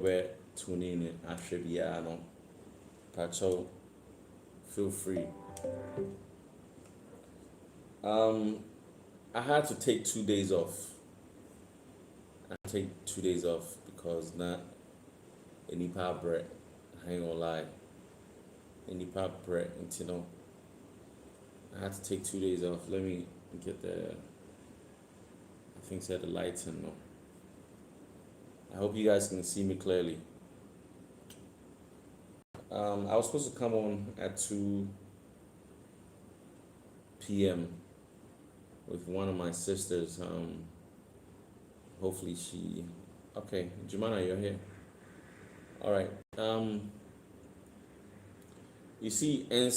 where tuning in at Trebiano. Pacho, feel free. I had to take 2 days off. Because not any pop bread. I ain't gonna lie. Any pop bread, you know. I had to take 2 days off. Let me get the. I think said the lights and no. I hope you guys can see me clearly. I was supposed to come on at 2 p.m. with one of my sisters. Hopefully she. Okay, Jumana, you're here. All right. You see, and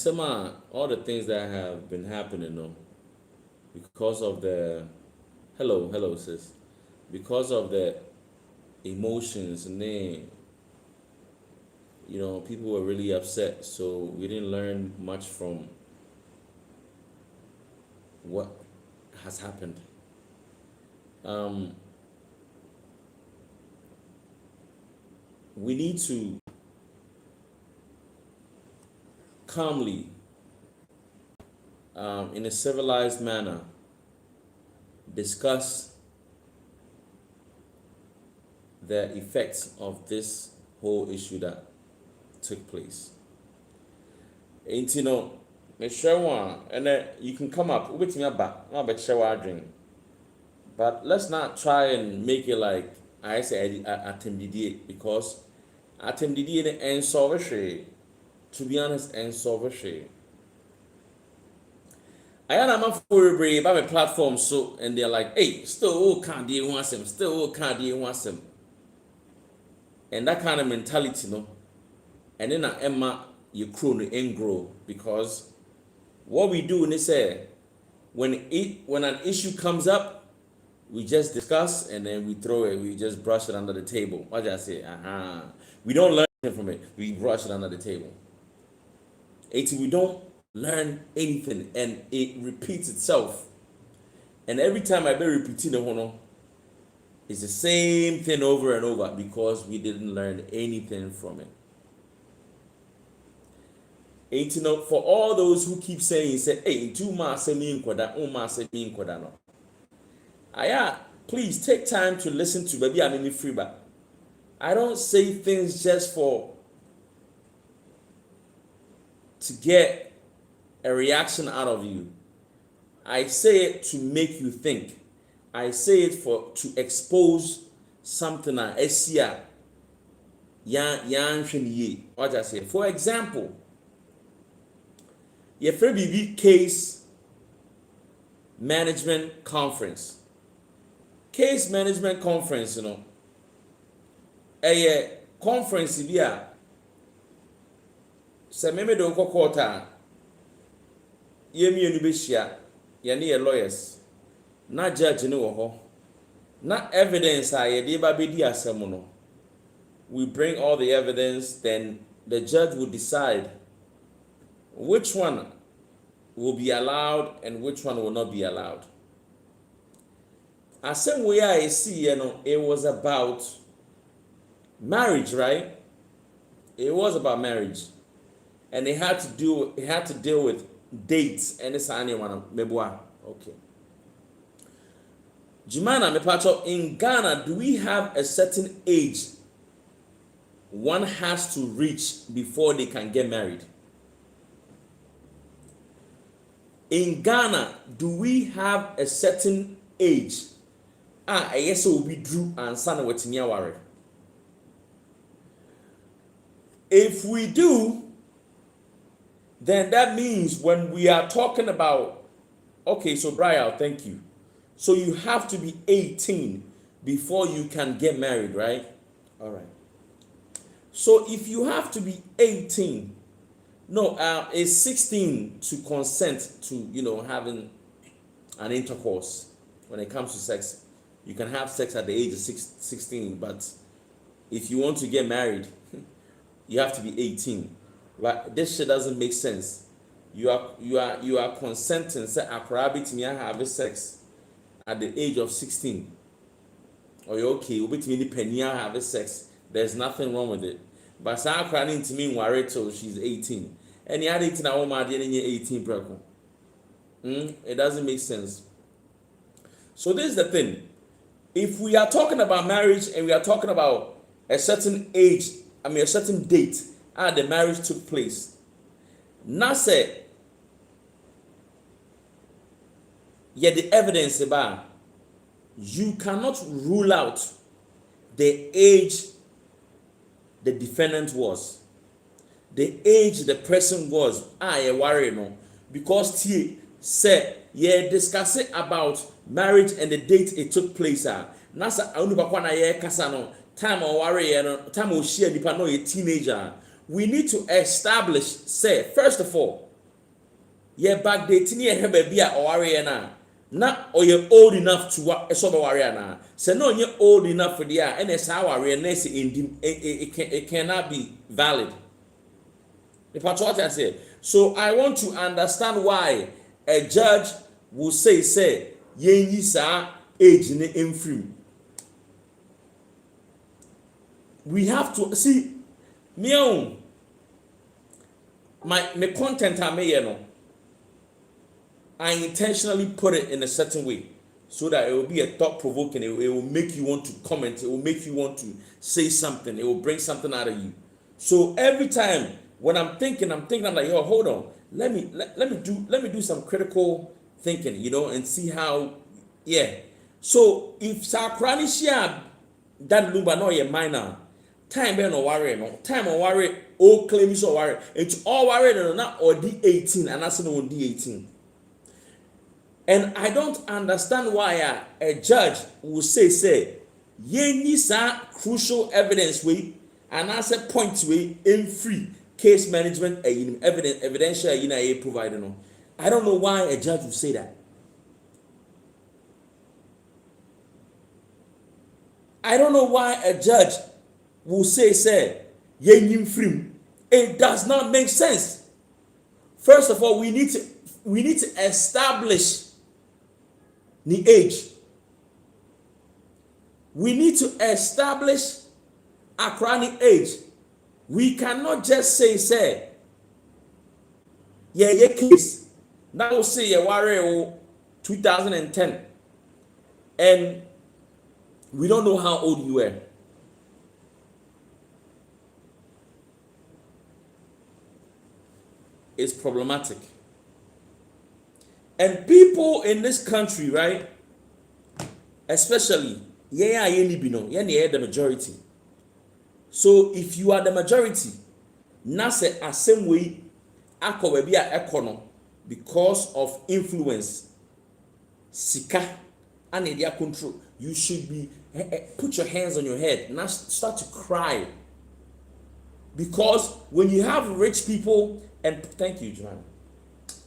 all the things that have been happening, no, because of the. Hello, sis. Because of the emotions and then people were really upset, so we didn't learn much from what has happened. We need to calmly, in a civilized manner, discuss the effects of this whole issue that took place. And and then you can come up with me about drink. But let's not try and make it like I say attempted, because attempted and solve to be honest and solve I am a for brave by my platform, so and they're like, hey, still can't deal with him, and that kind of mentality, no. And then Emma, you crew and grow, because what we do is say when an issue comes up, we just discuss and then we throw it, we just brush it under the table. What did I say? We don't learn from it, we brush it under the table. We don't learn anything, and it repeats itself. And every time I be repeating the one, it's the same thing over and over, because we didn't learn anything from it. For all those who keep saying, hey, please take time to listen to baby I'm in free back. I don't say things just to get a reaction out of you. I say it to make you think. I say it to expose something that Esia what I say. For example, your BB case management conference. Case management conference, a conference via Sememe do Kokota. Yemi Unibishia, Yani lawyers. Not judge no not evidence I deba bedi asemono. We bring all the evidence, then the judge will decide which one will be allowed and which one will not be allowed. As same way I see, it was about marriage, right? It was about marriage, and it had to deal with dates and it's anyone meboa. Okay. Jimana mepacho, in Ghana, do we have a certain age one has to reach before they can get married? In Ghana, do we have a certain age? Yes, so we drew and son with worry. If we do, then that means when we are talking about, okay, so Brian, thank you. So you have to be 18 before you can get married, right? All right. So if you have to be 18, it's 16 to consent to, having an intercourse. When it comes to sex, you can have sex at the age of 16, but if you want to get married, you have to be 18. But this shit doesn't make sense. You are consenting, say to me have sex at the age of 16. Or you're okay, with me have sex there's nothing wrong with it. But saa akora to me worry till she's 18. And the other 18 woman didn't 18 preko. It doesn't make sense. So this is the thing. If we are talking about marriage and we are talking about a certain age, a certain date the marriage took place, now say, yet the evidence about you cannot rule out the age the defendant was, the age the person was. You worry no, because he said discuss it about marriage and the date it took place. Nasa only bakwana kasa no time or worry no time o share nipa no a teenager. We need to establish say first of all back dating baby or worry na or you're old enough to what so worry na say no you're old enough for the and it's how worry and it cannot be valid. If that's what I say. So I want to understand why a judge will say yenyi sa age ne emfrim. We have to see me own my content I may no. I intentionally put it in a certain way so that it will be a thought provoking. It will make you want to comment. It will make you want to say something. It will bring something out of you. So every time when I'm thinking, I'm like, yo, hold on. Let me do some critical thinking, and see how, So if Sakrani share that Lumba no ye minor, time be no worry, no time or worry, all claims or worry, it's all worry no not or D18 and that's no D18. And I don't understand why a judge will say, ye need some crucial evidence way and answer points way in free case management evidential a provider no. I don't know why a judge will say that. I don't know why a judge will say ye need free. It does not make sense. First of all, we need to establish the age. We need to establish a chronic age. We cannot just say, case. Now say you worry 2010, and we don't know how old you were. It's problematic. And people in this country, right, especially, the majority. So if you are the majority, nase a same way, because of influence, sika, and their control, you should be put your hands on your head, now start to cry. Because when you have rich people, and thank you, Joanna.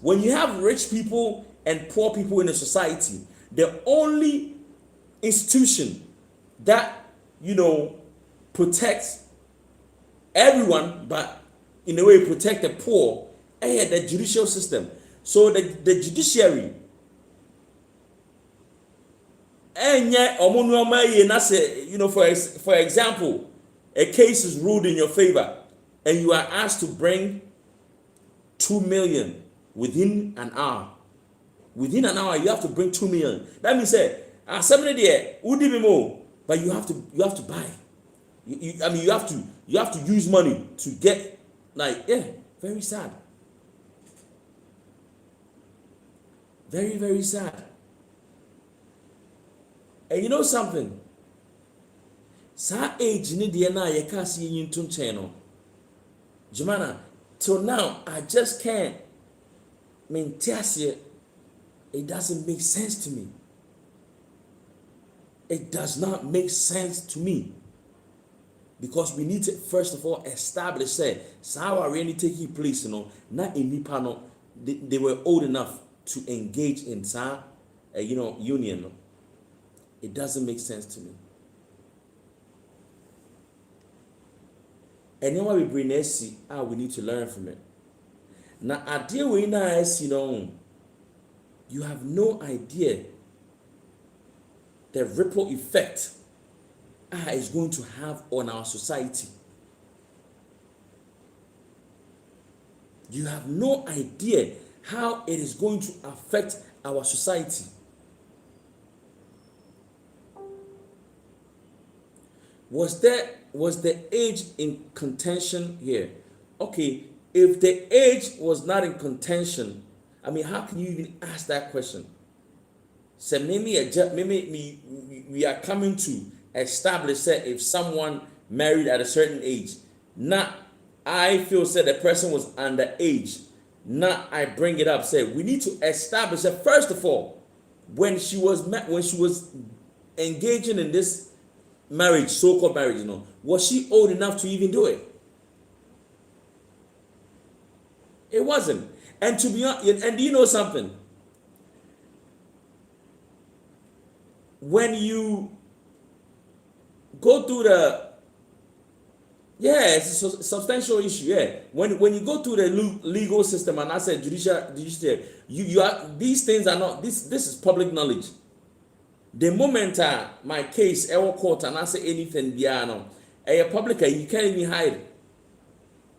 When you have rich people and poor people in a society, the only institution that protects everyone, but in a way protect the poor, the judicial system. So the judiciary, for example, a case is ruled in your favor, and you are asked to bring 2 million within an hour. Within an hour, you have to bring 2 million. That means somebody there would be more, but you have to buy. You have to use money to get very sad. Very, very sad. And you know something? Sa age ni dia na ye ka si yin tun channel. Jumana, till now I just can't maintain it. It doesn't make sense to me. It does not make sense to me. Because we need to first of all establish say how are really taking place, not in Nipano. They were old enough to engage in union. It doesn't make sense to me. And then what we bring we need to learn from it. Now idea we now you have no idea the ripple effect is going to have on our society. You have no idea how it is going to affect our society. Was the age in contention here? Okay, if the age was not in contention, I mean, how can you even ask that question? So maybe we are coming to establish that if someone married at a certain age, not I feel said the person was underage. Not I bring it up. Say we need to establish that first of all, when she was engaging in this marriage, so-called marriage, was she old enough to even do it? It wasn't. And to be honest, and do you know something? When you go through it's a substantial issue. Yeah, when you go through the legal system, and I said judicial, you are, these things are not, this is public knowledge. The moment my case ever court and I say anything beyond a public, you can't even hide it.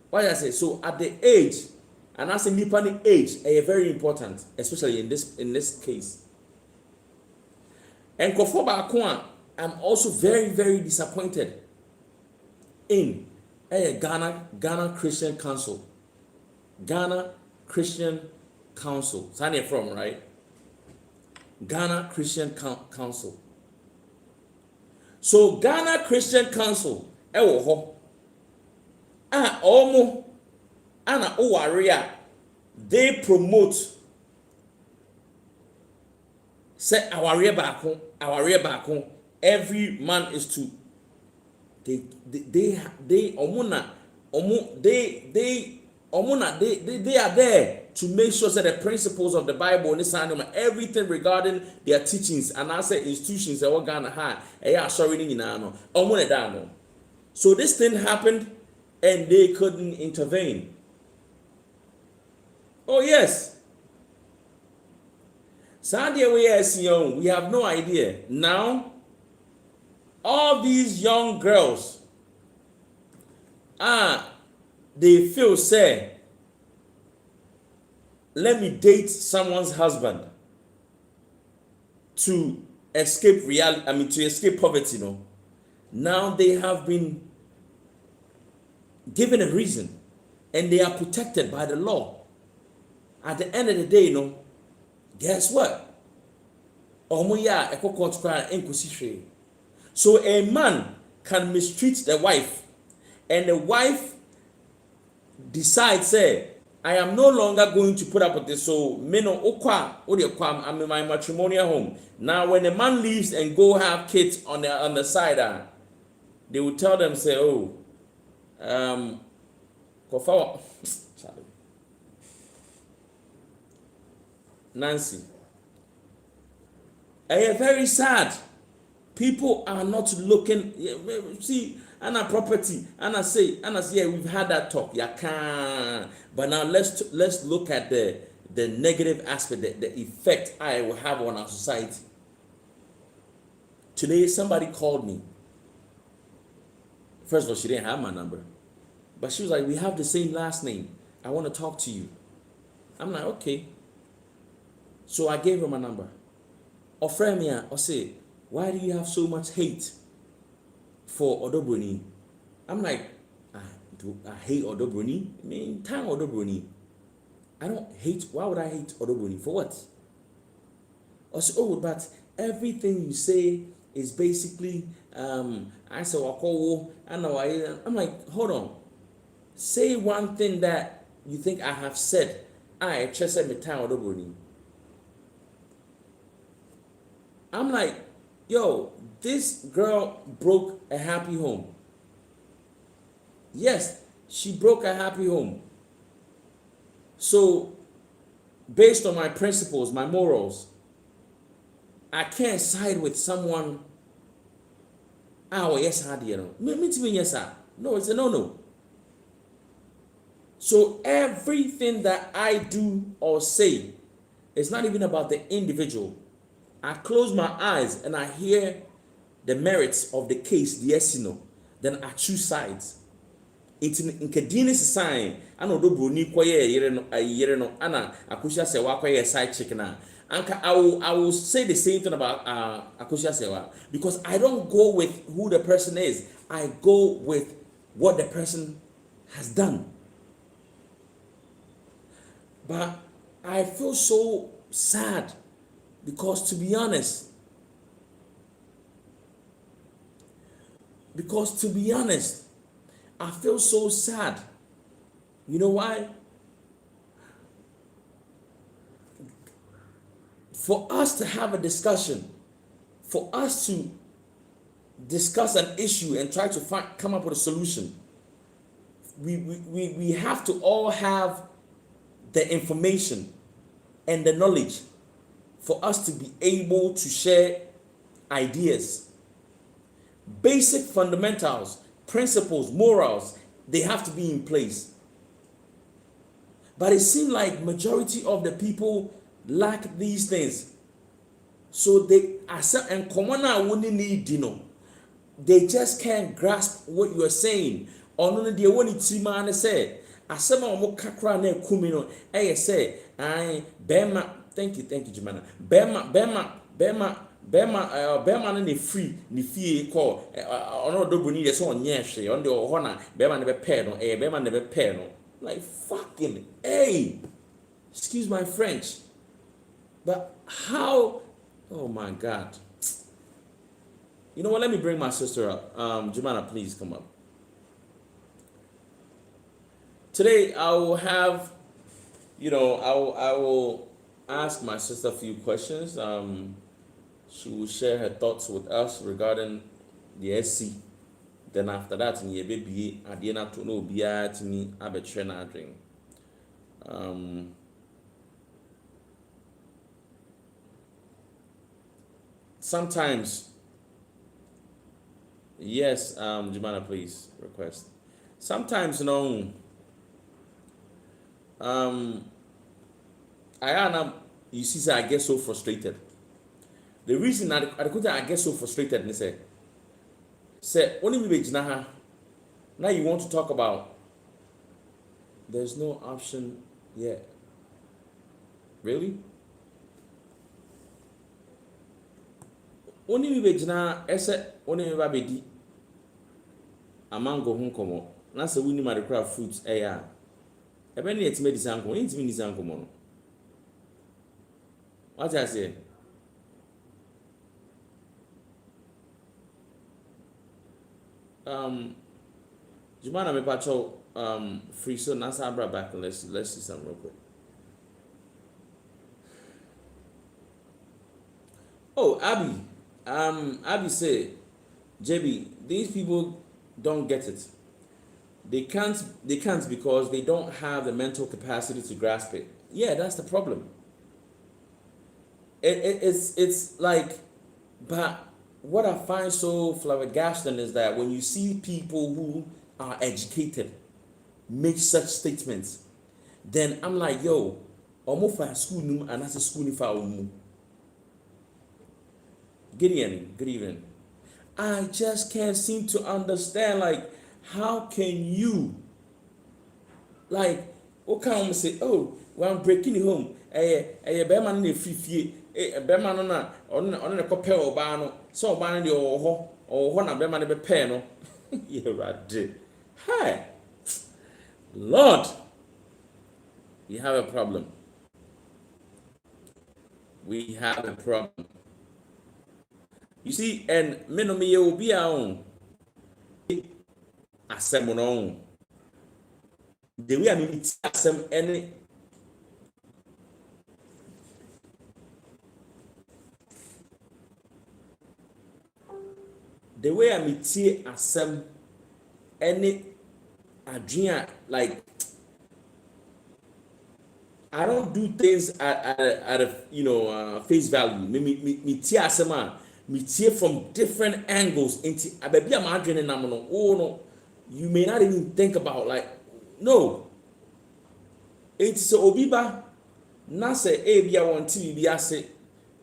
Why I say so at the age, and I say nippani age, very important, especially in this case. And Kofoba, I'm also very, very disappointed in Ghana Christian Council. Ghana Christian Council. That's where from, right? Ghana Christian Council. So Ghana Christian Council, omo ana owaria, they promote say aware baako, every man is to they are there to make sure that the principles of the Bible and everything regarding their teachings and I say institutions that we're gonna have so this thing happened and they couldn't intervene. Oh yes. We have no idea. Now, all these young girls, they feel say, let me date someone's husband to escape reality, to escape poverty, Now they have been given a reason and they are protected by the law. At the end of the day, guess what? So a man can mistreat the wife, and the wife decides, say, I am no longer going to put up with this. So, I'm in my matrimonial home. Now, when the man leaves and go have kids on the side, they will tell them, say, Nancy. Very sad. People are not looking. See, and a property, and I say, we've had that talk. But now let's look at the negative aspect, the effect I will have on our society. Today, somebody called me. First of all, she didn't have my number, but she was like, "We have the same last name. I want to talk to you." I'm like, "Okay." So I gave her my number. Or friend me, or say, "Why do you have so much hate for Odobroni?" I'm like, I hate Odobroni. I mean, time Odobroni. I don't hate. Why would I hate Odobroni? For what? Or say, but everything you say is basically, I say, I'm like, hold on. Say one thing that you think I have said. I just said me time Odobroni. I'm like, yo, this girl broke a happy home. Yes, she broke a happy home. So, based on my principles, my morals, I can't side with someone. Yes, yes, sir. No, it's a no. So, everything that I do or say, it's not even about the individual. I close my eyes and I hear the merits of the case, the esino, then I choose sides. It's in Kadine sign, I know do bruni quaye yere no, Anna, Akusha sewa quaye side chicken. Anka, I will say the same thing about Akusha sewa, because I don't go with who the person is, I go with what the person has done. But I feel so sad because to be honest, I feel so sad. You know why? For us to have a discussion, for us to discuss an issue and try to come up with a solution, we have to all have the information and the knowledge for us to be able to share ideas. Basic fundamentals, principles, morals, they have to be in place. But it seems like majority of the people lack these things. So they accept and common wouldn't need, they just can't grasp what you are saying. Or they want to man say, asema omo kakra na ekumi no say, I bema, thank you Jimana. Bema no ne free ne fie call ono do boni dey so onye hwe on dey ho na bema ne be pair no bema ne be pair no, like fucking hey, excuse my French, but how, oh my God. You know what, let me bring my sister up. Jimana, please come up. Today I will have, I will ask my sister a few questions. She will share her thoughts with us regarding the SC. Then after that, in baby, I didn't to know to me, I be training. Sometimes, yes, Jimana, please request. Sometimes, you see, I get so frustrated. The reason I get so frustrated is say only me now you want to talk about there's no option yet. Really? Only me only me babedi amango hunkomo. Na se wini ma the craft fruits eya. Ebe ni etime disanko, ni etime disanko mo. What I say? Jumana me pacho free so nasa bra back and let's see some real quick. Oh, Abby said, Jebi, these people don't get it. They can't because they don't have the mental capacity to grasp it. Yeah, that's the problem. It's like, but what I find so flabbergasting is that when you see people who are educated make such statements, then I'm like, yo, almost for school and that's a school if I will. Good evening. I just can't seem to understand, like, how can you, like, what can I say? Oh, well, I'm breaking it home. Beman in the free Beman on a copel or bano, so ban the or one of Beman be pen. You're right. Hi, Lord, we have a problem. We have a problem. You see, and me will be our own. Assembly on. The way I mean, assembly any. The way I mean, assembly any. Adrian, like, I don't do things at a face value. Me tea asema. Me tea from different angles into a baby I'm arguing and no, you may not even think about, like, no. It's so obiba na say ebia want to be ase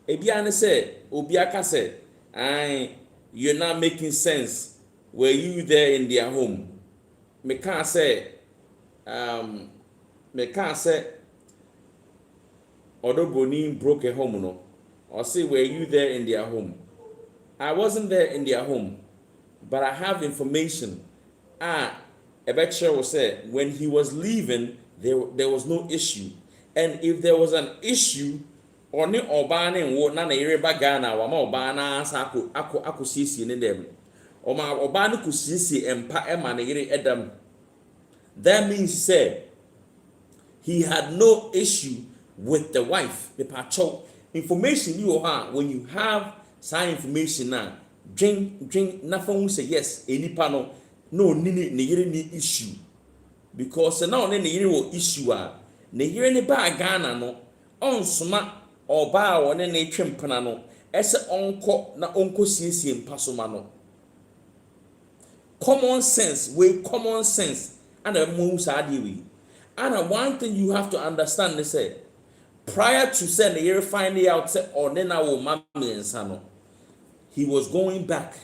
ebia ne say obiaka say I you're not making sense. Were you there in their home? Me can't say, um, me can't say, although Bruni broke a home, no, or say, were you there in their home? I wasn't there in their home, but I have information. Ebekshire was said when he was leaving, there was no issue, and if there was an issue, ɔne ɔbaa ne nwo na yere ba Ghana wama ɔbaa na asa ako siesie ne dem ɔma ɔbaa no ko siesie empa ema ne yere edam. That means say he had no issue with the wife. The pacho information you have when you have some information now drink nothing say yes enipa no ne yere ni issue because now ne yere wo issue ne yere ne ba Ghana no onsoma ọba one na etwempena no ese onko na onko siesie mpasoma no common sense and a move sadi we. And one thing you have to understand is say prior to say the year finding out say onena wo mama ensano he was going back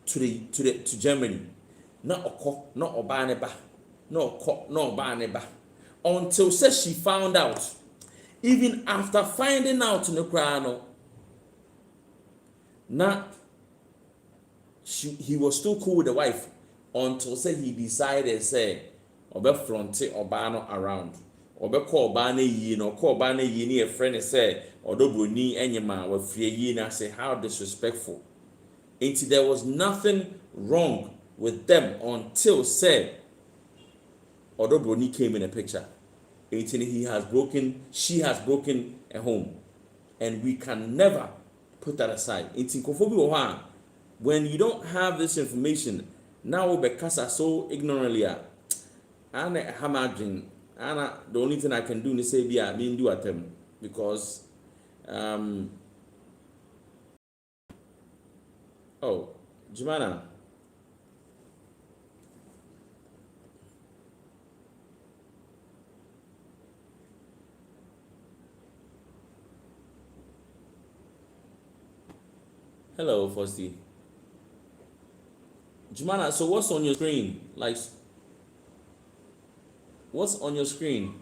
to Germany na oba ne ba until say she found out. Even after finding out in the crowd, he was still cool with the wife until say he decided say obe fronte obano around obe call bana yi no call bana yi ni a friend say odobroni enyema wa fie yi na say how disrespectful. Until there was nothing wrong with them until say odobroni came in the picture. She has broken a home, and we can never put that aside. When you don't have this information, now because I so ignorantly, and the only thing I can do is say, "Yeah, I mean do at them," because oh, Jumana. Hello, Fosty. Jumana, so what's on your screen? Like, what's on your screen?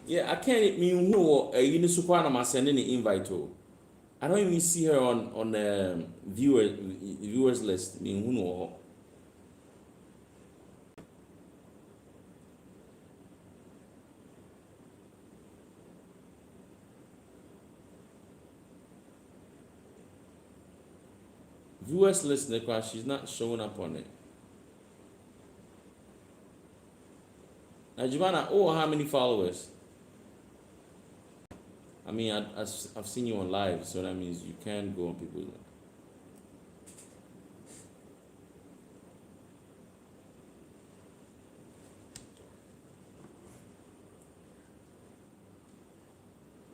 Yeah, I can't mean who you know I'm sending the invite to. I don't even see her on the viewers list. I mean who know. Viewers list because she's not showing up on it. Now Giovanna, how many followers? I mean, I've seen you on live, so that means you can go on people's.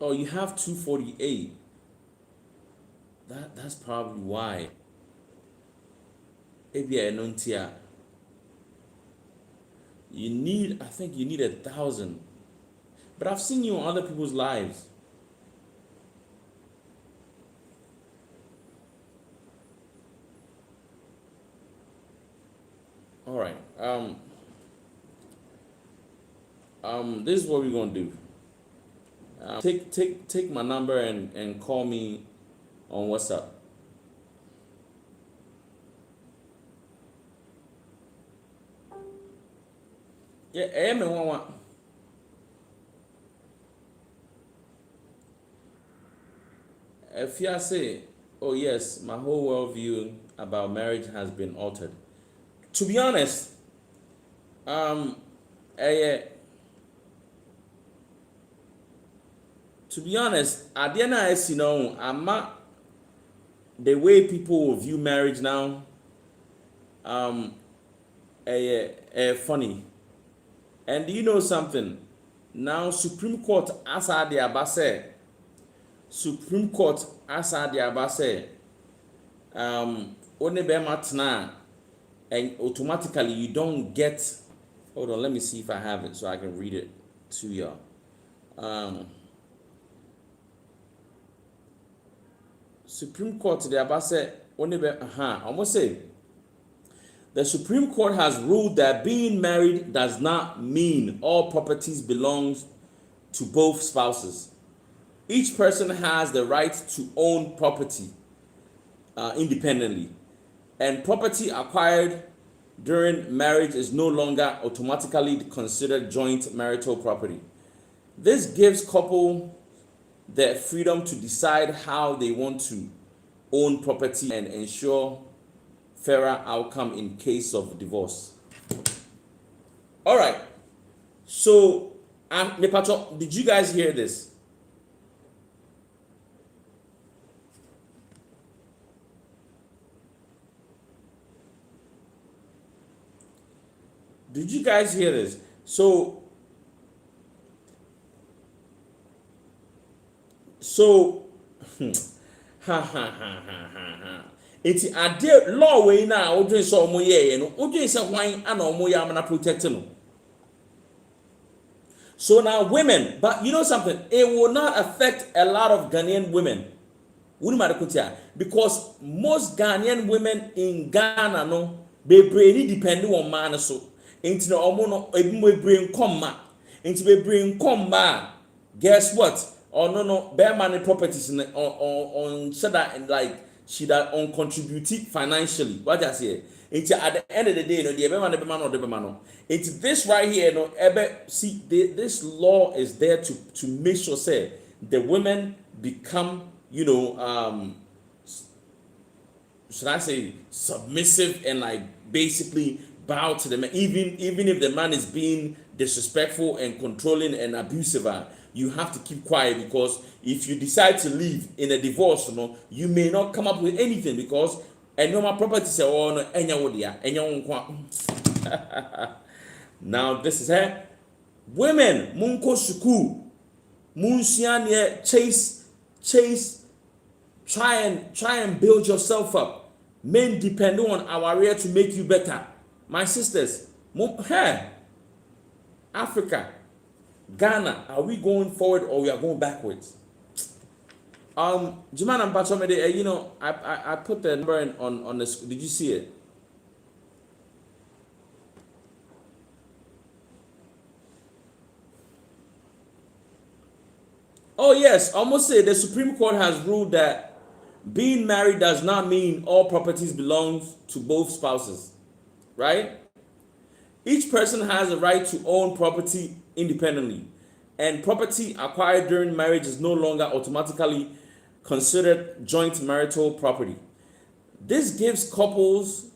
Oh, you have 248. That's probably why. Maybe I don't hear. I think you need 1,000. But I've seen you on other people's lives. All right. This is what we're gonna do. Take my number and call me on WhatsApp. Yeah, I am one. If you say, oh yes, my whole worldview about marriage has been altered. To be honest, to be honest, at the end of I'm not the way people view marriage now. Funny. And do you know something? Now Supreme Court as the Abase, Supreme Court asa de aba say only be matna and automatically you don't get. Hold on, let me see if I have it so I can read it to y'all. Supreme Court de aba say only be almost say the Supreme Court has ruled that being married does not mean all properties belongs to both spouses. Each person has the right to own property independently, and property acquired during marriage is no longer automatically considered joint marital property. This gives couple the freedom to decide how they want to own property and ensure fairer outcome in case of divorce. All right. So, did you guys hear this? Did you guys hear this? So, ha ha ha ha ha. It's a dear law way now. Odin so mo ye no. Odin say wine and omo ya amana protect no. So now women, but you know something, it will not affect a lot of Ghanaian women. Because most Ghanaian women in Ghana no, they really depend on man so. Into the omo no brain come into the brain come guess what? Or no bear money properties on said that and like she that on contributed financially. What I say? It's at the end of the day, no, the man or the man. It's this right here, no, see, this law is there to make sure say the women become, you know, should I say submissive and like basically bow to the man, even if the man is being disrespectful and controlling and abusive. You have to keep quiet, because if you decide to leave in a divorce, you know, you may not come up with anything, because and no, my property say, oh no, now this is her. Women, munko suku, munsianye chase, try and build yourself up. Men depend on our area to make you better. My sisters, Africa, Ghana, are we going forward or we are going backwards? Juman and Pachomede, you know, I put the number on the. Did you see it? Oh yes, almost say the Supreme Court has ruled that being married does not mean all properties belong to both spouses, right? Each person has a right to own property independently, and property acquired during marriage is no longer automatically considered joint marital property. This gives couples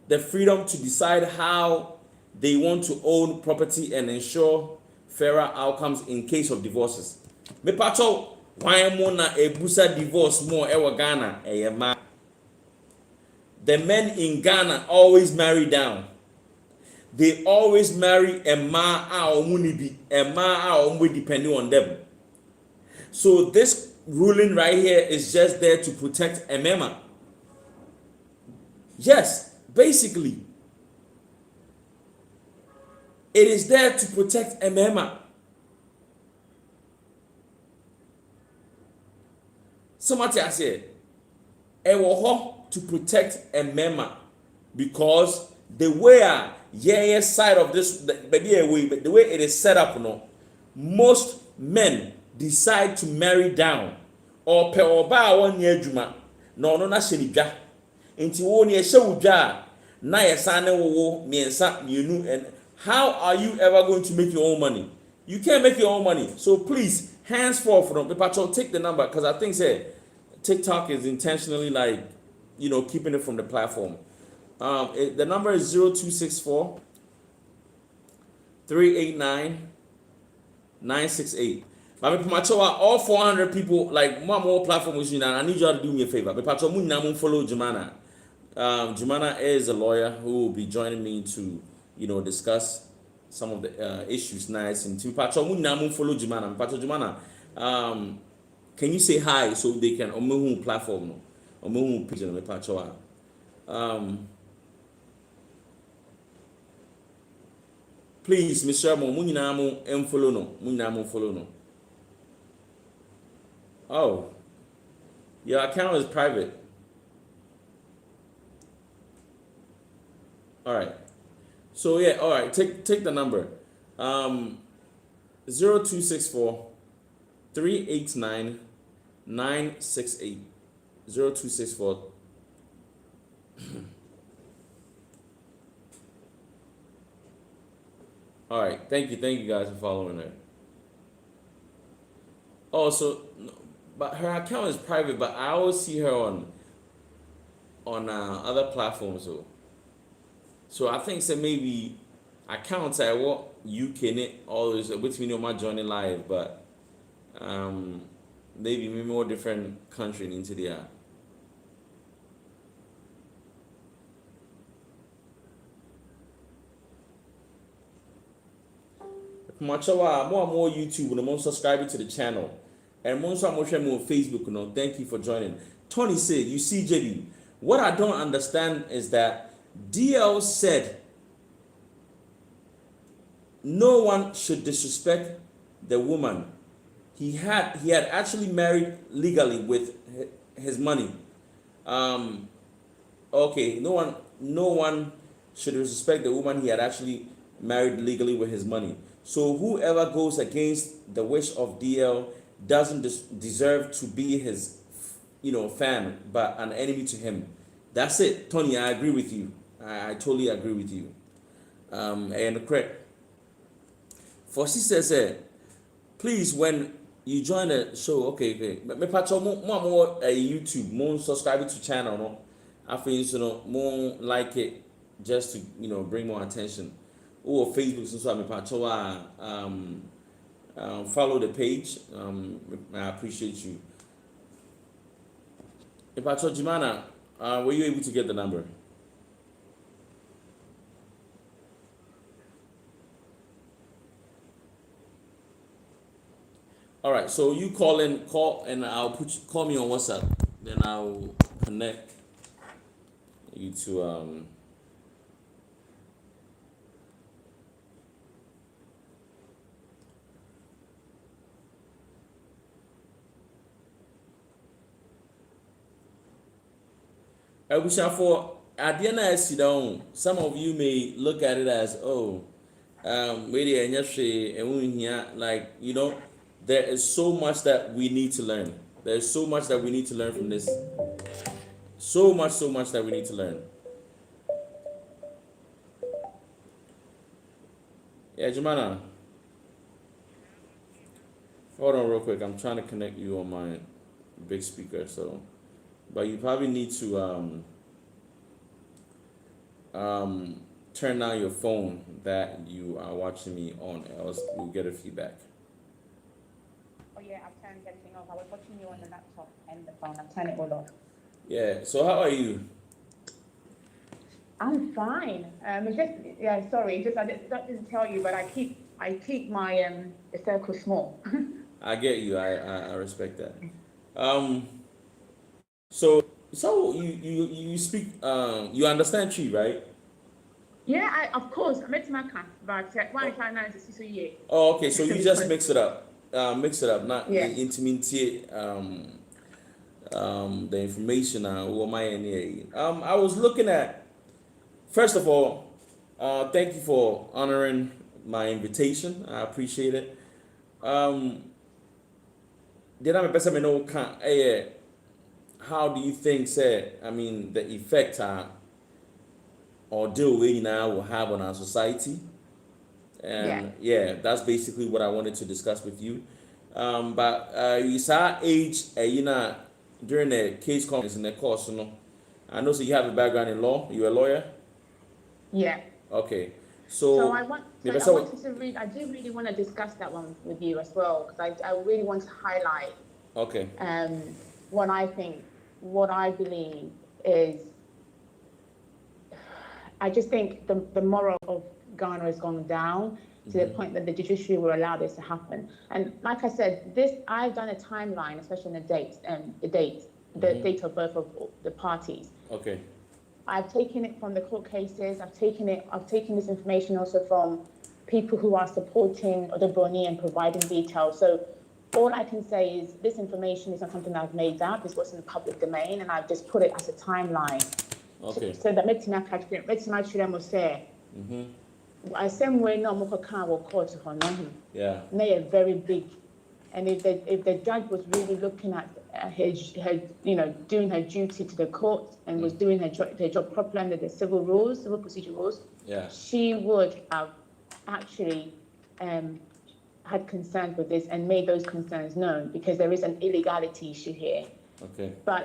the freedom to decide how they want to own property and ensure fairer outcomes in case of divorces. Me pacho why mo na ebusa divorce more ewa Ghana ma. The men in Ghana always marry down. They always marry a ma a omunibi, a ma a omwe depending on them. So this ruling right here is just there to protect a mema. Yes, basically, it is there to protect a mema. Somebody I said, to protect a mema, because the way side of this, but the way it is set up, no, most men decide to marry down or pe oba one year juma no na shenidwa enti wo ne ehye na yesane wo miensa mienu. And how are you ever going to make your own money? You can't make your own money. So please, henceforth from the patrol, take the number, because I think say TikTok is intentionally like, you know, keeping it from the platform. The number is 0264 389 968. But all 400 people, like more platform with you, I need you to do me a favor. But follow Jumana. Jumana is a lawyer who will be joining me to, you know, discuss some of the issues nice and to follow Jumana. Jumana, Can you say hi so they can omu platform no? Omu page no me pacho please, Mr. Mo, munyina mo follow no. Munyina mo follow no. Oh, your account is private. All right. So yeah, all right. Take the number. 0264 389 968 0264. All right. Thank you guys for following her. Oh, so but her account is private, but I always see her on other platforms though. So I think so maybe accounts I what UK it always which me know my journey live, but maybe more different country into the much more YouTube and more subscribing to the channel. And more so more share more on Facebook, you know. Thank you for joining. Tony said, you see, Jebi, what I don't understand is that DL said no one should disrespect the woman. He had actually married legally with his money. Okay, no one should disrespect the woman he had actually married legally with his money. So whoever goes against the wish of DL doesn't deserve to be his, fan, but an enemy to him. That's it, Tony. I agree with you. I totally agree with you. And correct. For sister said, please when you join the show, okay. Me patch more YouTube, more subscribe to channel, no. I feel more like it just to bring more attention. Or Facebook so me patch follow the page. I appreciate you. If I told Jimana, were you able to get the number? All right, so you call and I'll call me on WhatsApp. Then I'll connect you to for at the end I sit down. Some of you may look at it as maybe like there is so much that we need to learn. There's so much that we need to learn from this. So much that we need to learn. Yeah, Jemana. Hold on real quick. I'm trying to connect you on my big speaker, so but you probably need to turn down your phone that you are watching me on, else you'll get a feedback. Oh yeah, I've turned everything off. I was watching you on the laptop and the phone. I've turned it all off. Yeah. So how are you? I'm fine. It's just sorry. Just that didn't tell you, but I keep my the circle small. I get you. I respect that. So you speak you understand Chi, right? Yeah, of course. I met my car, but one time now is a year. Oh, okay. So you just mix it up. Not Yeah. intimate the information who am I I was looking at, first of all, thank you for honoring my invitation. I appreciate it. Did I best me know how do you think the effect or deal we now will have on our society? And yeah, that's basically what I wanted to discuss with you. But you saw age, during the case conference in the course, I know so you have a background in law. You're a lawyer? Yeah. Okay. So I do really want to discuss that one with you as well, because I really want to highlight okay. What I believe is I just think the moral of Ghana has gone down to the point that the judiciary will allow this to happen. And like I said, I've done a timeline, especially in the date of birth of the parties. Okay. I've taken it from the court cases. I've taken this information also from people who are supporting Odobroni and providing details. So all I can say is this information is not something that I've made up. It's what's in the public domain, and I've just put it as a timeline. Okay. So that makes me say, I same way no more can court Yeah. They are very big, and if the judge was really looking at her doing her duty to the court and was doing her job properly under the civil procedure rules, Yeah. she would have actually had concerns with this and made those concerns known, because there is an illegality issue here. Okay. But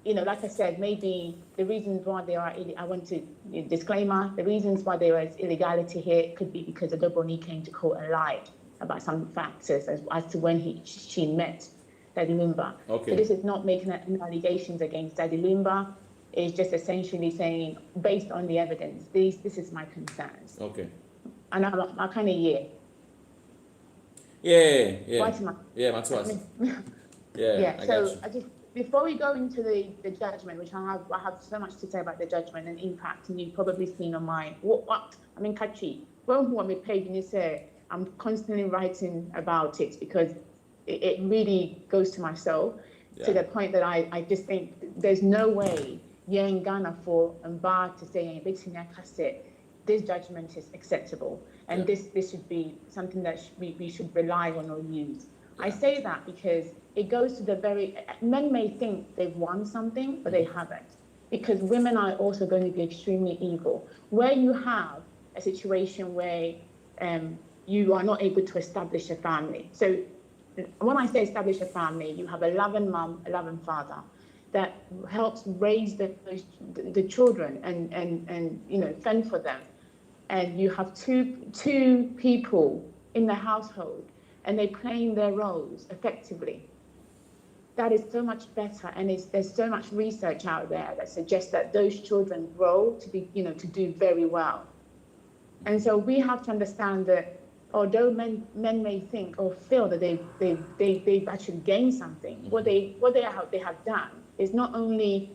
like I said, maybe the reasons why there are, I want to disclaimer, the reasons why there is illegality here could be because Odobroni came to court and lied about some factors as to when she met Daddy Lumba. Okay. So this is not making any allegations against Daddy Lumba. It's just essentially saying, based on the evidence, this is my concerns. Okay. And I kind of Yeah. Yeah, Matuas. Yeah. I So got you. I just, before we go into the judgment, which I have so much to say about the judgment and impact, and you've probably seen on my Kachi. Well, who on my page and you say I'm constantly writing about it because it really goes to my soul, to the point that I just think there's no way you're in Ghana for and bar to say this judgment is acceptable, and this should be something that we should rely on or use. I say that because it goes to the men may think they've won something, but they haven't, because women are also going to be extremely evil. Where you have a situation where you are not able to establish a family. So when I say establish a family, you have a loving mom, a loving father that helps raise the children and fend for them. And you have two people in the household, and they're playing their roles effectively. That is so much better, and there's so much research out there that suggests that those children grow to be, to do very well. And so we have to understand that although men may think or feel that they've actually gained something, what they have done is not only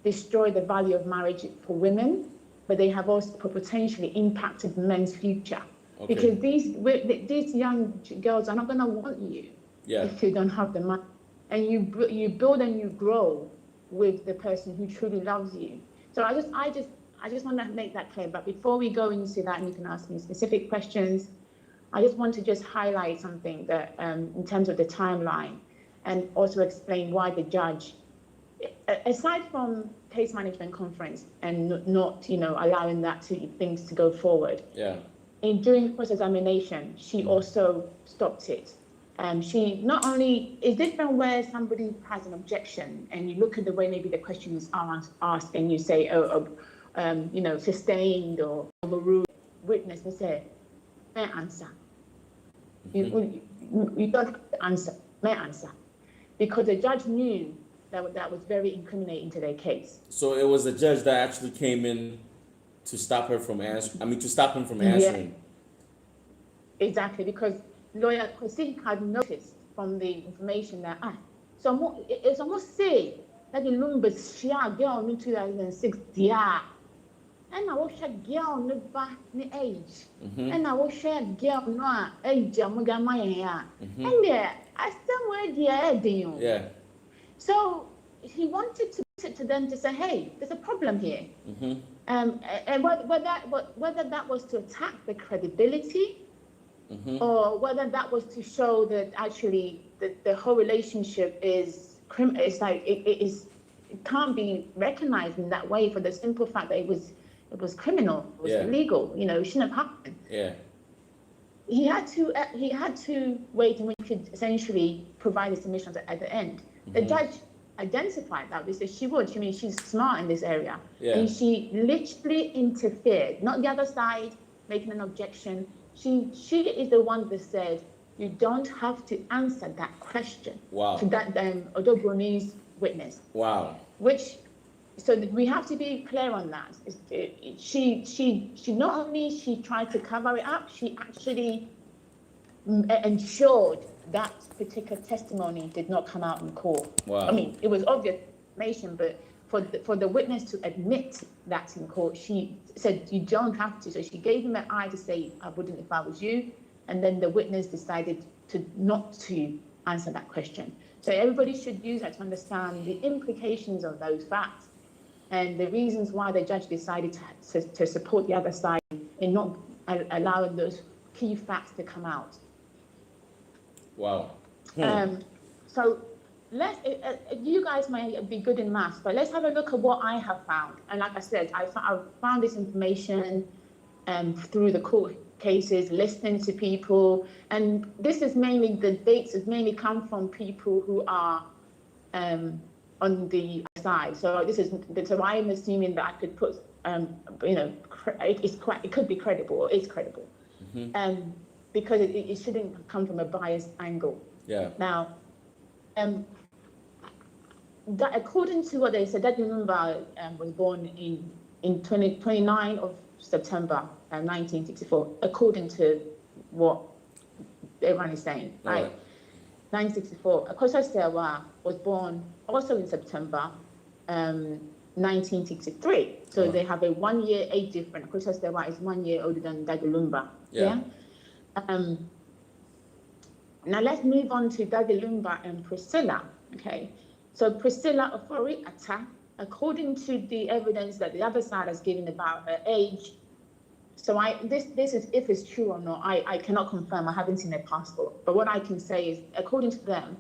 destroy the value of marriage for women, but they have also potentially impacted men's future. Okay. Because these young girls are not going to want you if you don't have the money. And you build and you grow with the person who truly loves you. So I just want to make that clear. But before we go into that, and you can ask me specific questions, I just want to just highlight something that in terms of the timeline, and also explain why the judge, aside from case management conference and not allowing things to go forward. Yeah. During cross-examination, she also stopped it. She not only is different where somebody has an objection and you look at the way maybe the question is asked and you say, sustained or overruled. Witness may say, may answer. You don't have to answer, may answer. Because the judge knew that was very incriminating to their case. So it was the judge that actually came in to stop her from answering, to stop him from answering. Yeah. Exactly, because lawyer Kwesi had noticed from the information that it's almost say that the Lumba'S share girl in 2006 and I was a girl no back the age, and I was a girl no age amugama and there I somewhere the yeah. So he wanted to them to say, hey, there's a problem here, and whether that was to attack the credibility. Or whether that was to show that actually the whole relationship is like it can't be recognized in that way for the simple fact that it was criminal, it was illegal, it shouldn't have happened. Yeah. He had to wait, and we could essentially provide the submissions at the end. The judge identified that because she's smart in this area, and she literally interfered, not the other side making an objection. She is the one that said, you don't have to answer that question to that Odobroni's witness. Wow. Which So we have to be clear on that. She not only she tried to cover it up, she actually ensured that particular testimony did not come out in court. Wow. I mean, it was obvious information, but for the witness to admit that in court, she said, you don't have to. So she gave him an eye to say, I wouldn't if I was you. And then the witness decided not to answer that question. So everybody should use that to understand the implications of those facts and the reasons why the judge decided to support the other side in not allowing those key facts to come out. Wow. So you guys may be good in maths, but let's have a look at what I have found. And like I said, I found this information through the court cases, listening to people, and this is mainly, the dates has mainly come from people who are on the side. So so I am assuming that I could put, it could be credible, or is credible, because it shouldn't come from a biased angle. Yeah. Now, that according to what they said, that Lumumba was born in 29 of September 1964, according to what everyone is saying, right? 1964. Osagyefo was born also in September 1963. So they have a 1 year age difference. Osagyefo is 1 year older than Daddy Lumumba. Yeah. Now let's move on to Daddy Lumumba and Priscilla. Okay. So Priscilla Ofori Atta, according to the evidence that the other side has given about her age. So this is, if it's true or not, I cannot confirm. I haven't seen a passport. But what I can say is, according to them,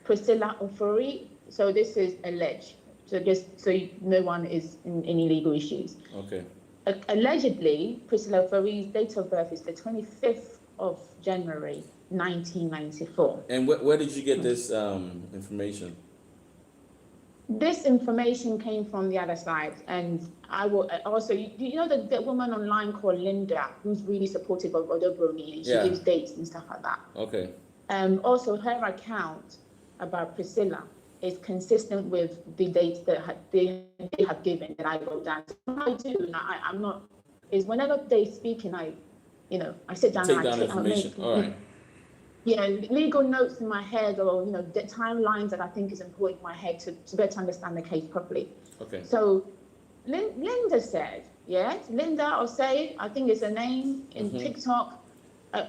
Priscilla Ofori, so this is alleged. So just so no one is in any legal issues. Okay. Allegedly, Priscilla Ofori's date of birth is the 25th of January, 1994. And where did you get this information? This information came from the other side, and I will also, you know, the woman online called Linda, who's really supportive of Odobroni, and she gives dates and stuff like that. Okay. Also, her account about Priscilla is consistent with the dates that they have given that I wrote down. So what I do, and I'm not, is whenever they speak and I sit down and I make, all right. Yeah, legal notes in my head, or the timelines that I think is important in my head to better understand the case properly. Okay. So Linda said, Linda or say, I think it's a name in TikTok,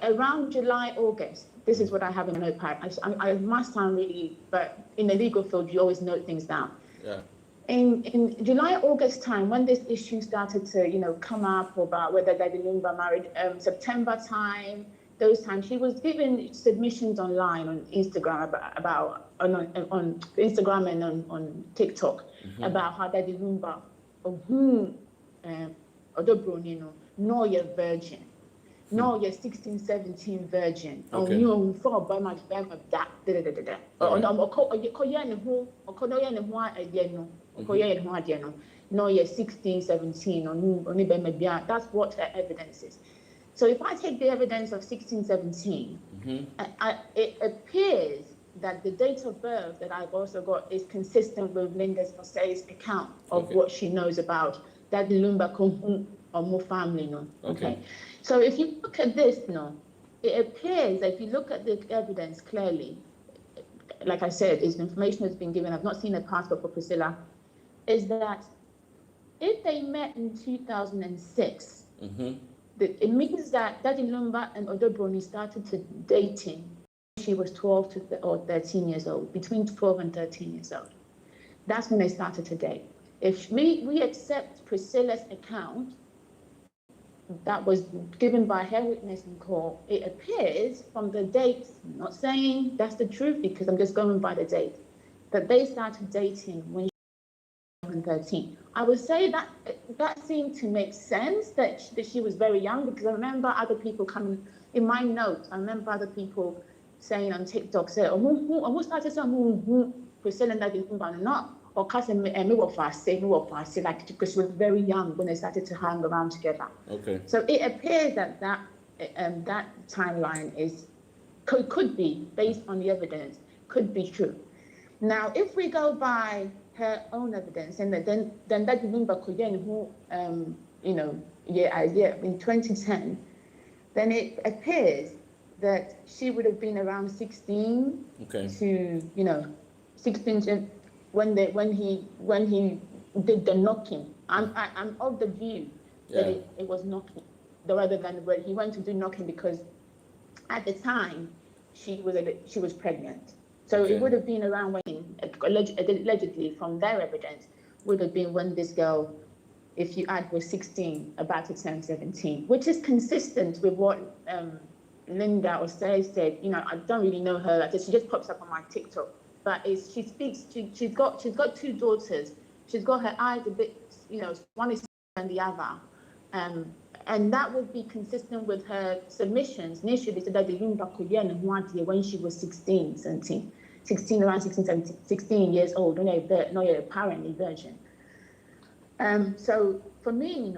around July, August. This is what I have in a notepad. I must sound really, but in the legal field, you always note things down. Yeah. In July, August time, when this issue started to, come up about whether Daddy Lumumba married, September time, those times, she was given submissions online on Instagram about on Instagram and on TikTok about how Daddy Lumumba, no, you're virgin, no, you're 16, 17 virgin, you for by much of that, no, you're 16, 17, that's what her evidence is. So if I take the evidence of 16, 17, it appears that the date of birth that I've also got is consistent with Linda's José's account of what she knows about that Lumumba or more family. No? Okay. So if you look at this, it appears that if you look at the evidence clearly, like I said, is information that's been given, I've not seen a passport for Priscilla, is that if they met in 2006, it means that Daddy Lumumba and Odobroni started to dating when she was 12 or 13 years old, between 12 and 13 years old. That's when they started to date. If we accept Priscilla's account that was given by her witness in court, it appears from the dates, I'm not saying that's the truth because I'm just going by the date, that they started dating when 13. I would say that seemed to make sense that she was very young, because I remember other people coming in my notes. I remember other people saying on TikTok, say, "Oh, started saying Priscilla and Daddy Lumumba not or cousin me like because she was very young when they started to hang around together." Okay. So it appears that timeline could be based on the evidence, could be true. Now, if we go by her own evidence, and then that remember Koyen who in 2010, then it appears that she would have been around 16 to 16 when he did the knocking. I'm of the view that it was knocking, rather than when he went to do knocking, because at the time she was pregnant. So it would have been around when, allegedly from their evidence, would have been when this girl, if you add, was 16, about to turn 17, which is consistent with what Linda or Sarah said. I don't really know her. She just pops up on my TikTok. But she speaks. She's got 2 daughters. She's got her eyes a bit. One is than the other. And that would be consistent with her submissions. Initially, they said that when she was 16, 17, 16, around 16, 17, 16 years old, apparently virgin. So for me,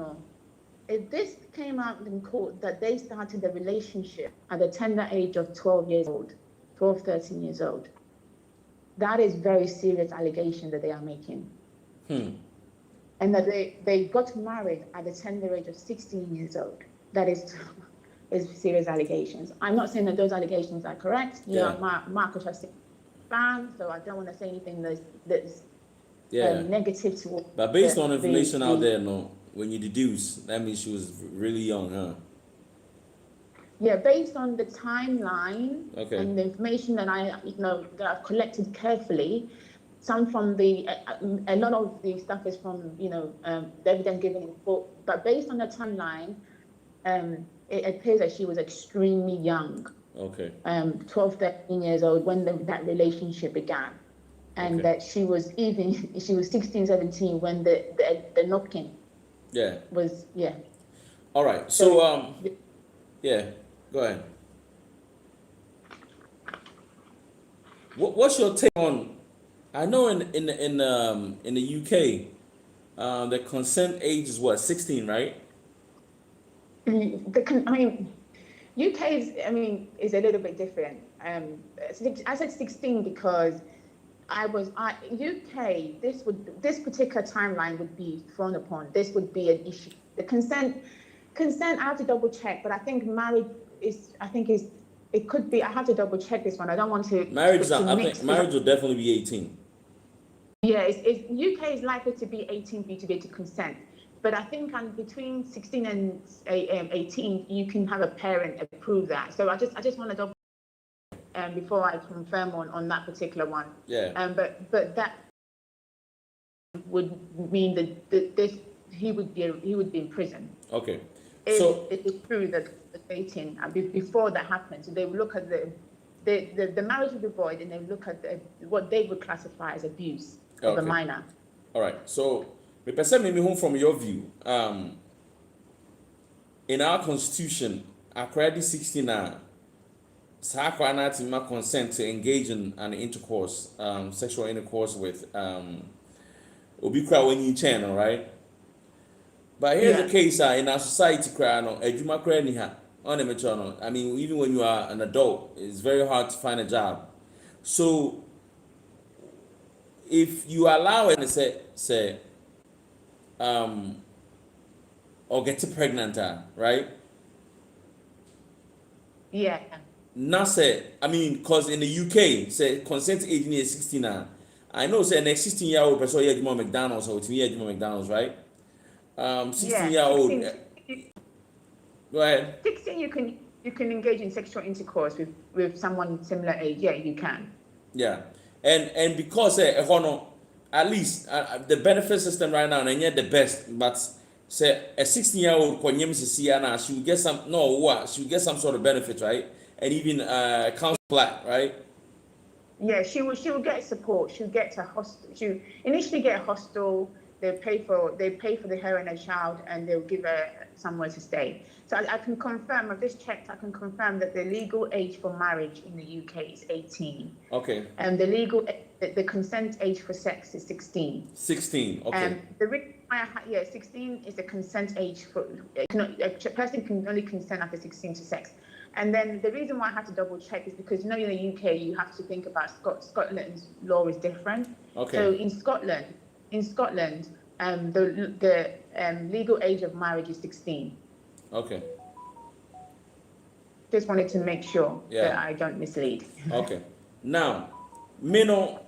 if this came out in court that they started a relationship at the tender age of 12 years old, 12, 13 years old, that is very serious allegation that they are making. And that they got married at the tender age of 16 years old. That is serious allegations. I'm not saying that those allegations are correct. Marcus has banned, so I don't want to say anything that's negative to. But based on information out there, when you deduce, that means she was really young, huh? Yeah, based on the timeline and the information that that I've collected carefully. Some from a lot of the stuff is from, the evidence given in court. But based on the timeline, it appears that she was extremely young. 12, 13 years old when that relationship began. And that she was 16, 17 when the knocking was, All right. So, go ahead. What's your take on? I know in the UK, the consent age is what, 16, right? UK is a little bit different. I said 16 because UK. This particular timeline would be frowned upon. This would be an issue. The consent. I have to double check, but I think marriage is. It could be. I have to double check this one. I don't want to. Marriage. I think marriage will definitely be 18. Yeah, UK is likely to be 18 for you to be able to consent. But I think between 16 and 18, you can have a parent approve that. So I just want to double before I confirm on that particular one. But that would mean that he would be in prison. Okay. So it is true that the 18 before that happens, so they will look at the marriage will be void, and they will look at what they would classify as abuse of a minor. All right. So, me home from your view. In our constitution, according 69, Sakwana consent to engage in an intercourse, sexual intercourse with Obikra when you channel, right? But here's the case in our society, I mean, even when you are an adult, it's very hard to find a job. So if you allow it to say or get pregnant, right? Yeah. Not say, because in the UK, say consent age is 16. I know, say, next 16-year-old person, you have McDonald's or McDonald's, right? 16-year-old. Go ahead. 16, you can engage in sexual intercourse with someone similar age. Yeah, you can. Yeah, and because at least the benefit system right now, and yet the best, but say a 16-year-old she will get she will get some sort of benefit, right? And even council flat, right? Yeah, she will get support. She'll get a hostel. She'll initially get a hostel. They pay for her and her child, and they'll give her somewhere to stay. So I can confirm. I've just checked. I can confirm that the legal age for marriage in the UK is 18. Okay. And the consent age for sex is 16. 16. Okay. And the reason why 16 is the consent age for a person can only consent after 16 to sex. And then the reason why I had to double check is because in the UK you have to think about Scotland's law is different. Okay. So in Scotland, the legal age of marriage is 16. Okay. Just wanted to make sure Yeah. that I don't mislead. Okay. Now, Mino,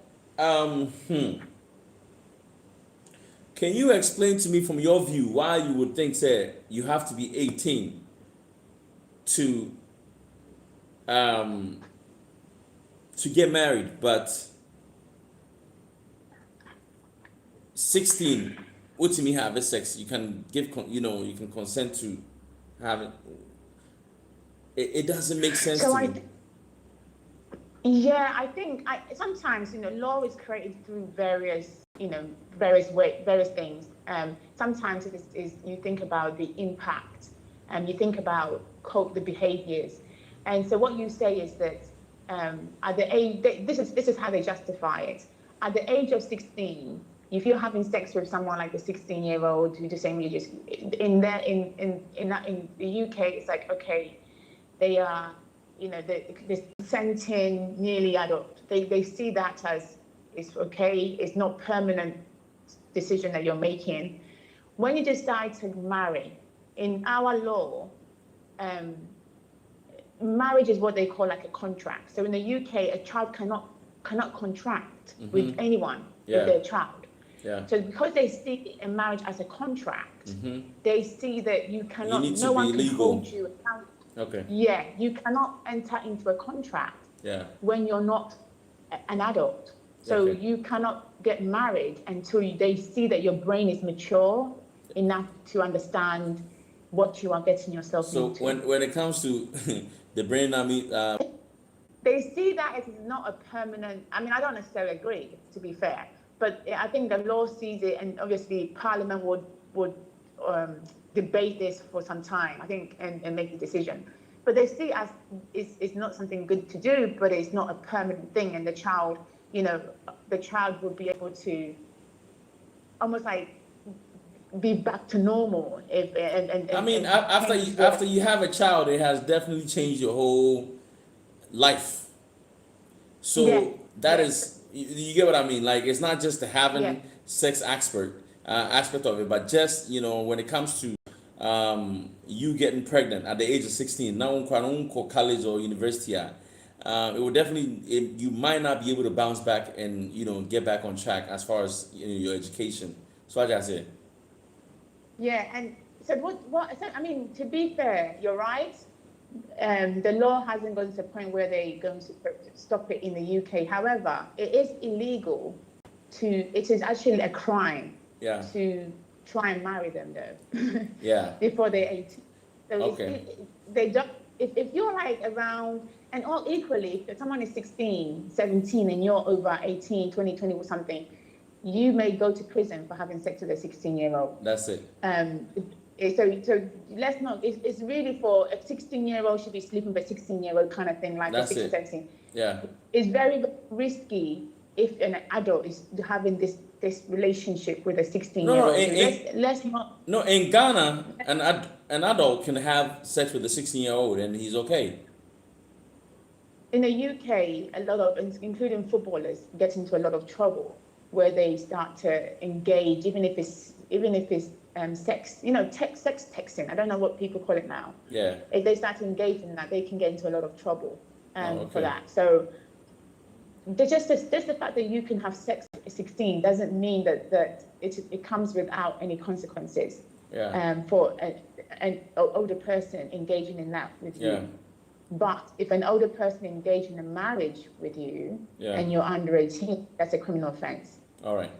can you explain to me from your view why you would think that you have to be 18 to get married, but 16, what to me have a sex, you can give, you can consent to have it. It doesn't make sense So to me. Yeah, I think sometimes law is created through various things. Sometimes is you think about the impact, and you think about the behaviors, and so what you say is that at the age, this is how they justify it. At the age of 16, if you're having sex with someone like a 16-year-old who's the same age, in the UK, it's like, okay, they are, they're consenting, nearly adult. They see that as it's okay. It's not permanent decision that you're making. When you decide to marry, in our law, marriage is what they call like a contract. So in the UK, a child cannot contract with anyone with their child. Yeah. So because they see a marriage as a contract, they see that you cannot. You need no to one be can legal. hold you accountable. Okay. Yeah, you cannot enter into a contract when you're not an adult. So you cannot get married until they see that your brain is mature enough to understand what you are getting yourself into. So when it comes to the brain, they see that as not a permanent. I mean, I don't necessarily agree, to be fair, but I think the law sees it, and obviously Parliament would debate this for some time, I think, and make the decision. But they see it as it's not something good to do, but it's not a permanent thing, and the child would be able to almost like be back to normal after you have a child, it has definitely changed your whole life. So that is, you get what I mean? Like, it's not just the having sex aspect of it, but just, when it comes to you getting pregnant at the age of 16, now college or university, it will definitely, you might not be able to bounce back and get back on track as far as your education. So I just say. Yeah, and so so, I mean, to be fair, you're right. The law hasn't gone to the point where they're going to stop it in the UK. However, it is illegal it is actually a crime to try and marry them though. Before they're 18. So they don't, if you're like around, and all equally, if someone is 16, 17 and you're over 18, 20 or something, you may go to prison for having sex with a 16-year-old. That's it. So let's not, it's really for a 16-year-old should be sleeping with a 16-year-old kind of thing, like a 16, 17. Yeah. It's very risky if an adult is having this relationship with a 16-year-old. Let's not. No, in Ghana, an adult can have sex with a 16-year-old and he's okay. In the UK, a lot of, including footballers, get into a lot of trouble where they start to engage, even if it's sex, sex texting. I don't know what people call it now. Yeah. If they start to engage in that, they can get into a lot of trouble for that. So just the fact that you can have sex at 16 doesn't mean that it comes without any consequences. For an older person engaging in that with you. But if an older person engaged in a marriage with you and you're under 18, that's a criminal offense. All right.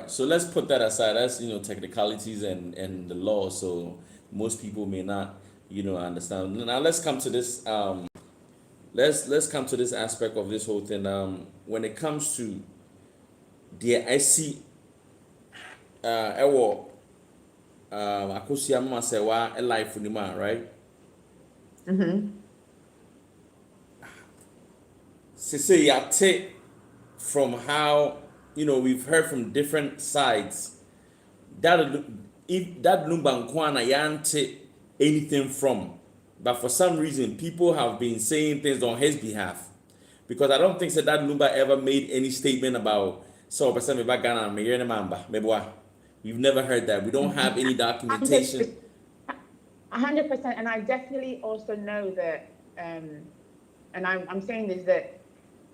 So let's put that aside. That's technicalities and the law. So most people may not understand. Now let's come to this. Let's come to this aspect of this whole thing. When it comes to the IC, akosia mama sewa a life unima, right? Say yate from how we've heard from different sides that if that Lumba'S yante anything from but for some reason, people have been saying things on his behalf. Because I don't think that Lumba ever made any statement about so person about Ghana, me hear the mamba, me boy. We've never heard that. We don't have any documentation. 100%, and I definitely also know that, and I'm saying this, that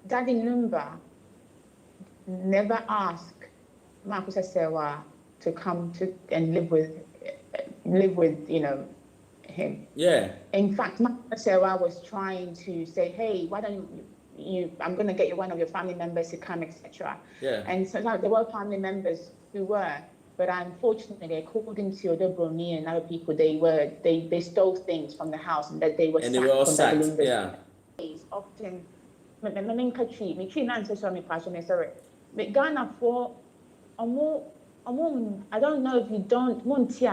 Daddy Lumba never asked Marcus Asewa to come to and live with him. Yeah. In fact, Marcus Asewa was trying to say, hey, why don't you I'm going to get you one of your family members to come, etc. Yeah. And so there were family members who were, but unfortunately, according to Odobroni and other people, they stole things from the house and that they were and they were all sacked. Yeah. Often, Ghana for I don't know if you don't want to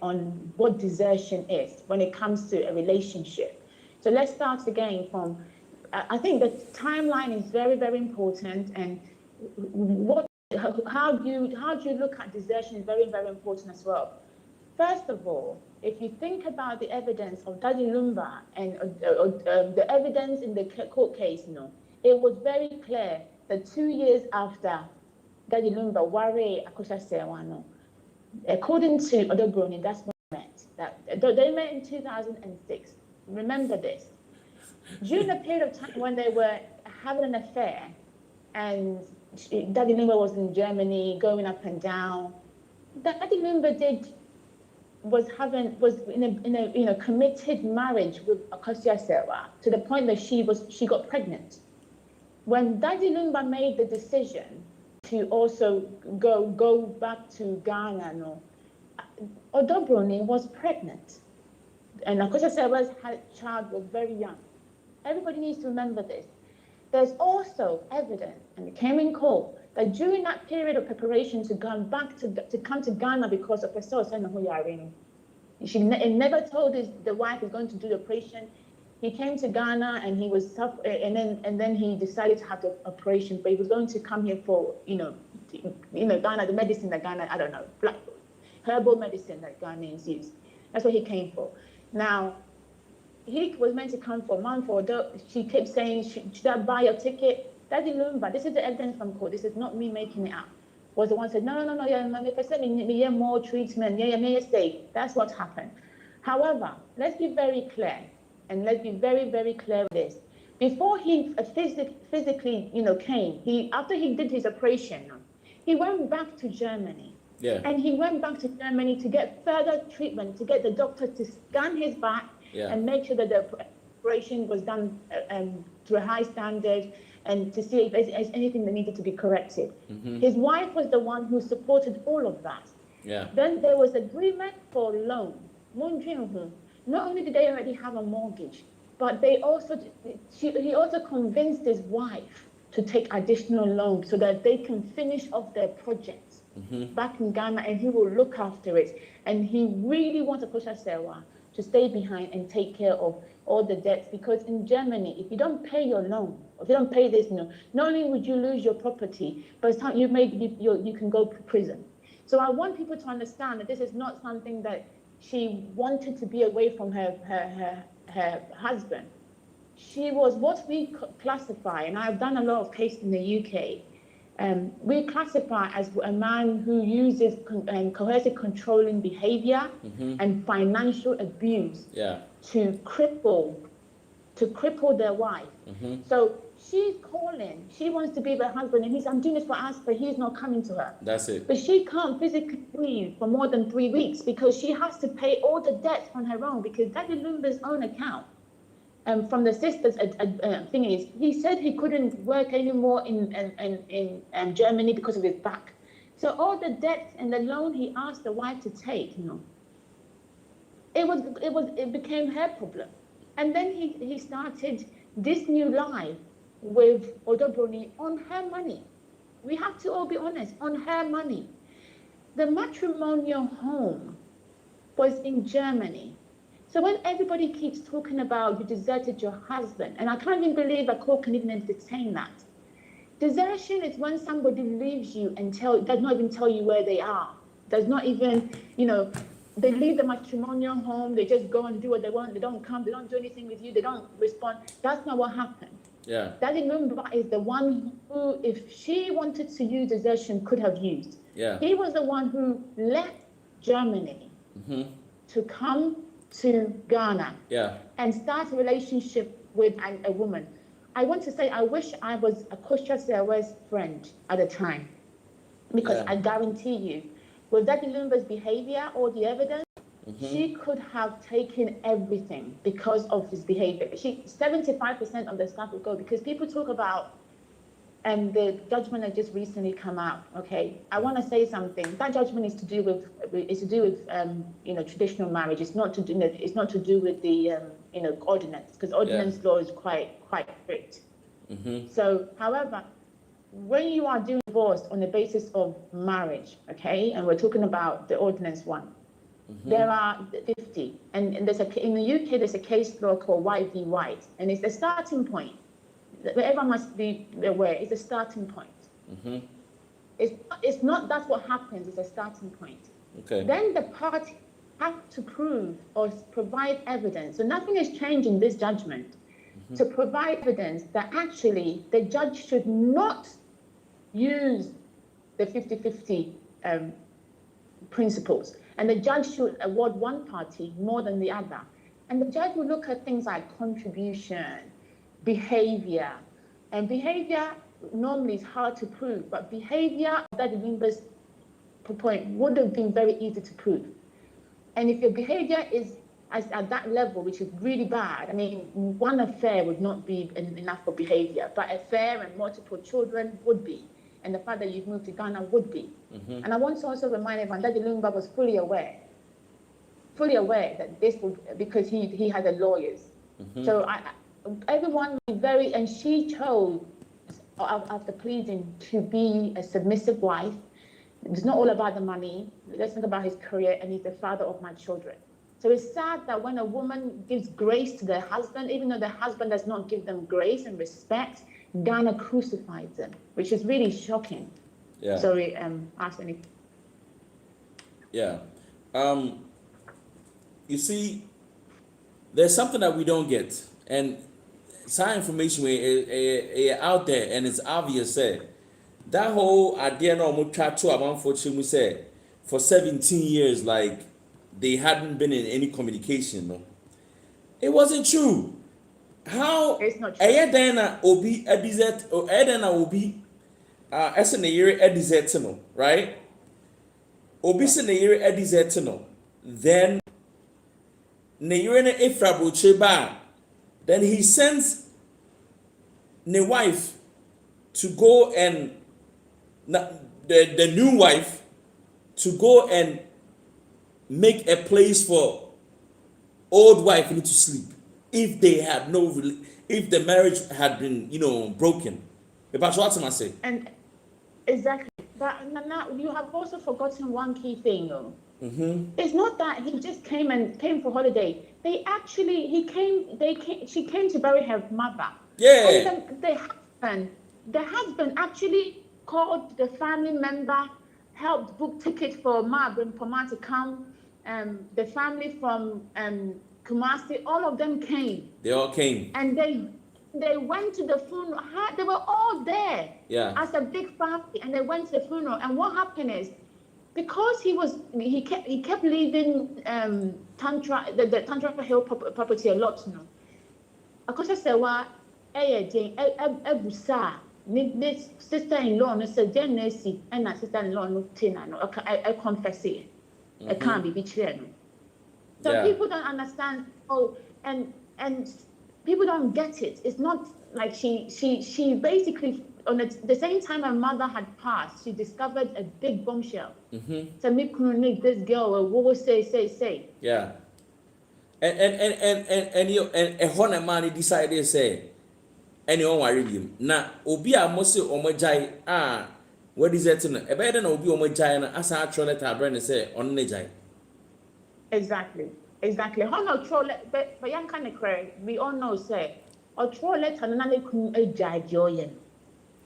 on what desertion is when it comes to a relationship. So let's start again from. I think the timeline is very, very important, and how do you look at desertion is very, very important as well. First of all, if you think about the evidence of Daddy Lumba and the evidence in the court case, it was very clear that 2 years after Daddy Lumba Ware Akosha Sewano, according to Odobroni, that's what they met. They met in 2006. Remember this. During the period of time when they were having an affair, and Daddy Lumba was in Germany, going up and down, Daddy Lumba was in a committed marriage with Akosha Sewa to the point that she got pregnant. When Daddy Lumba made the decision to also go back to Ghana, Odobroni was pregnant, and Akosha Sewa's child was very young. Everybody needs to remember this. There's also evidence, and it came in court, that during that period of preparation to come to Ghana because of Pessoa Senahuyarin, she never told the wife is going to do the operation. He came to Ghana and he was tough, and then he decided to have the operation, but he was going to come here for Ghana, the medicine that Ghana, I don't know, herbal medicine that Ghanaians use. That's what he came for. Now, he was meant to come for a month or she kept saying, should I buy your ticket? Daddy Lumba, this is the evidence from court. This is not me making it up. Was the one said, no, yeah, more treatment, yeah, stay. That's what happened. However, let's be very clear, and let's be very, very clear with this. Before he physically, came, after he did his operation, he went back to Germany. Yeah. And he went back to Germany to get further treatment, to get the doctor to scan his back, and make sure that the operation was done to a high standard, and to see if there's anything that needed to be corrected. Mm-hmm. His wife was the one who supported all of that. Yeah. Then there was agreement for loan. Not only did they already have a mortgage, but he also convinced his wife to take additional loans so that they can finish off their projects back in Ghana, and he will look after it. And he really wants Akosha Sewa to stay behind and take care of all the debts, because in Germany, if you don't pay your loan, if you don't pay this, not only would you lose your property, but you can go to prison. So I want people to understand that this is not something that she wanted to be away from her husband. She was what we classify, and I've done a lot of cases in the UK, we classify as a man who uses coercive controlling behavior and financial abuse to cripple their wife. So she's calling, she wants to be with her husband, and I'm doing this for us, but he's not coming to her. That's it. But she can't physically leave for more than 3 weeks because she has to pay all the debts on her own, because Daddy Lumba's own account, from the sisters thing is, he said he couldn't work anymore in Germany because of his back. So all the debts and the loan he asked the wife to take, it became her problem. And then he started this new life with Odobroni on her money. We have to all be honest, on her money. The matrimonial home was in Germany. So when everybody keeps talking about you deserted your husband, and I can't even believe a court can even entertain that. Desertion is when somebody leaves you and does not even tell you where they are, does not even, they leave the matrimonial home, they just go and do what they want, they don't come, they don't do anything with you, they don't respond. That's not what happened. Yeah. Daddy Lumba is the one who, if she wanted to use desertion, could have used. Yeah. He was the one who left Germany to come to Ghana and start a relationship with a woman. I want to say, I wish I was a Kosha Sewe's friend at the time, because I guarantee you, with Daddy Lumba's behavior or the evidence, she could have taken everything because of his behavior. 75% of the stuff would go, because people talk about the judgment that just recently come out. Okay, I want to say something. That judgment is to do with traditional marriage. It's not to do with the ordinance, because ordinance law is quite strict. So, however, when you are doing divorce on the basis of marriage, okay, and we're talking about the ordinance one, there are 50, and in the UK there's a case law called White v. White, and it's the starting point. Everyone must be aware, it's a starting point. It's not that's what happens, it's a starting point. Okay. Then the party have to prove or provide evidence. So nothing has changed in this judgment to provide evidence that actually the judge should not use the 50-50 principles. And the judge should award one party more than the other. And the judge will look at things like contribution, behavior. And behavior normally is hard to prove, but behavior, that the members point, would have been very easy to prove. And if your behavior is at that level, which is really bad, I mean, one affair would not be enough for behavior, but affair and multiple children would be. And the fact that you've moved to Ghana would be. And I want to also remind everyone that Lumba was fully aware that this would, because he had the lawyers. So everyone was very, and she chose, after pleading, to be a submissive wife. It's not all about the money. Let's think about his career, and he's the father of my children. So it's sad that when a woman gives grace to their husband, even though the husband does not give them grace and respect, Ghana crucifies them, which is really shocking. Yeah. Sorry, ask any. Yeah. You see, there's something that we don't get, and some information is out there, and it's obvious. That whole idea no mo try to unfortunately say for 17 years, like they hadn't been in any communication. No, it wasn't true. How? It's not true. Ayadana obi a desert or Ayadana obi as in a year a desert no, right? Obi in a year a desert no. Then ne year na Efra Brocheba. Then he sends the wife to go and the new wife to go and make a place for old wife to sleep if they had if the marriage had been broken. That's what I say. And exactly, but now you have also forgotten one key thing though. It's not that he just came for holiday. She came to bury her mother. Yeah. And the husband actually called the family member, helped book tickets for Ma and Poma to come. The family from Kumasi, all of them came. They all came. And they went to the funeral. They were all there. Yeah. As a big family, and they went to the funeral. And what happened is, because he kept leaving the Tantra Hill property a lot, Akosha Sewa Ebusa sister-in-law no said Jenesi and sister-in-law no tina no I confess it. I can't be betrayed. So people don't understand. And people don't get it. It's not like she basically on the same time her mother had passed, she discovered a big bombshell. So me couldn't this girl what will say. Yeah. And you and a honor man decided say anyone worry him. Now obi a mose omojai what is that no? E better than obi omojai na asa atro letter brand say on nejai. Exactly. Honor troll but young kind of cry. We all know say or troll letter na le kun ejai joyen.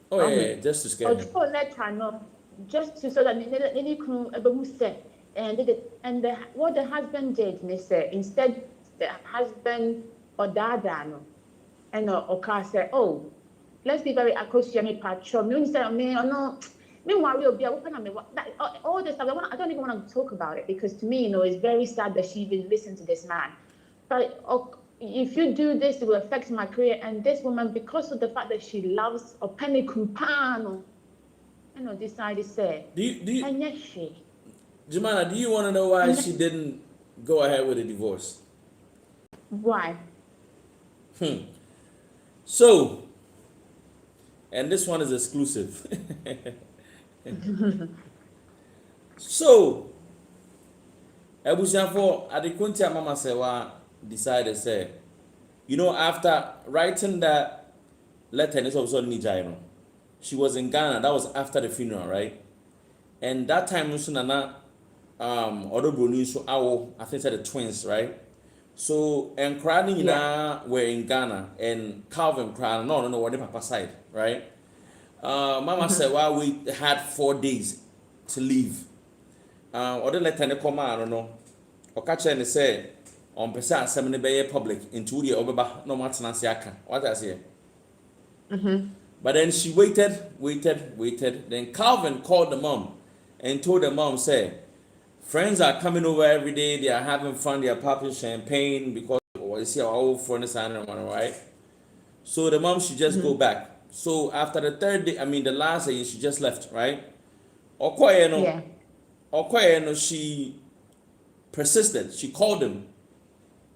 Oh yeah, just to scare or troll letter no just to so that any kun ebehu say what the husband did, instead the husband or dad, and or said, oh, let's be very accustomed patrol. Me say me or no. Meanwhile, we'll be open on me. All this stuff. I don't even want to talk about it because to me, it's very sad that she even listened to this man. But if you do this, it will affect my career. And this woman, because of the fact that she loves a penny kupano, decided to say, and yes, she. Jemana, do you want to know why she didn't go ahead with a divorce? Why? So, and this one is exclusive. So, Ebusianfo Adekuntia Mama Sewa decided say, after writing that letter, this was on Nijaino. She was in Ghana. That was after the funeral, right? And that time, Nana, Odobroni, so I think said the twins, right? So, and Krani were in Ghana, and Calvin Krani, no, what the papa side, right? Mama said, well, we had 4 days to leave. Or the letter come out, I don't know. Or catch and say, on Pesa, 70 Bay public into the Obaba, no maintenance yaka. What I say? But then she waited. Then Calvin called the mom and told the mom, say, friends are coming over every day. They are having fun. They are popping champagne because you see our old friends and right? So the mom should just go back. So after the third day, the last day, she just left, right? Okoye, she persisted. She called him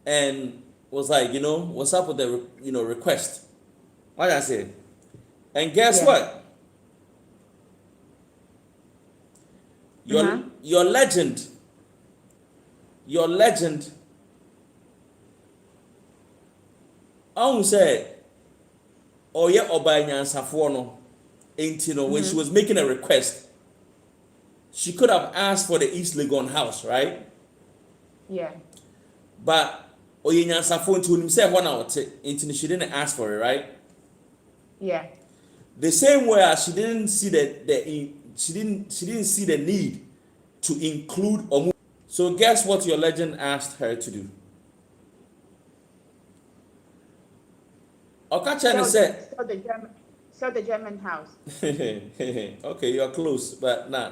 and was like, what's up with the, request? Like I said. And guess what? Your legend, I said, oh yeah, Obanya Safono, when she was making a request, she could have asked for the East Legon house, right? Yeah. But Oyenya Safon to himself one out until she didn't ask for it, right? Yeah. The same way as she didn't see she didn't see the need to include Omu. So guess what your legend asked her to do? Okachane said, sell the German house. okay, you're close, but nah.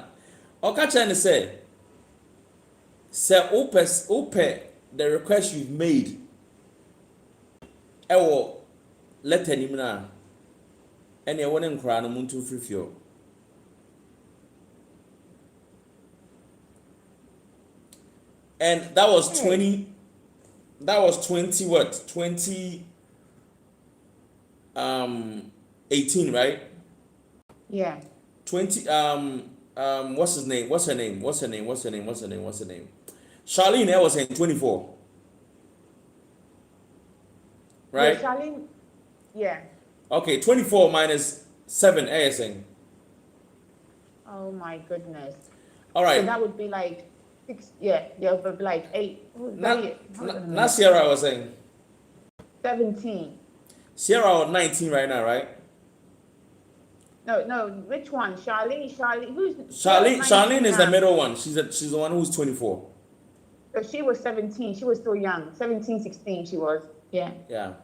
Okachane said, ope the request you've made. Ewo let him na. And you want to cry no muntu free. And that was 20. That was 20 what? 18, right? Yeah. 20 what's his name? What's her name? Charlene was in 24. Right? Yeah, Charlene, yeah. Okay, 24 minus 7 ASing. Oh my goodness. All right. So that would be like 6, would be like 8. Not Sierra was saying. 17. Sierra was 19 right now, right? No, which one? Charlene, who's Charlene is the middle one. She's the one who's 24. So she was 17. She was still young. 17, 16 she was. Yeah. Yeah.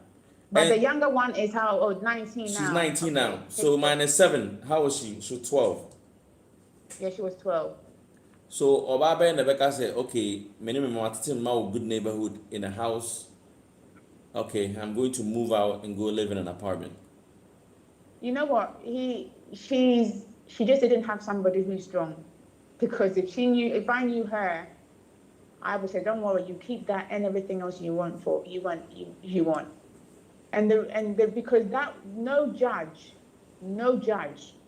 But And the younger one is how old? 19 now. she's 19 now. So minus 7. How was she? She was 12. Yeah, she was 12. So Obabe and Rebecca said, okay, minimum good neighborhood in a house. Okay, I'm going to move out and go live in an apartment. You know what? She just didn't have somebody who's strong. Because if I knew her, I would say, don't worry, you keep that and everything else you want. And because that no judge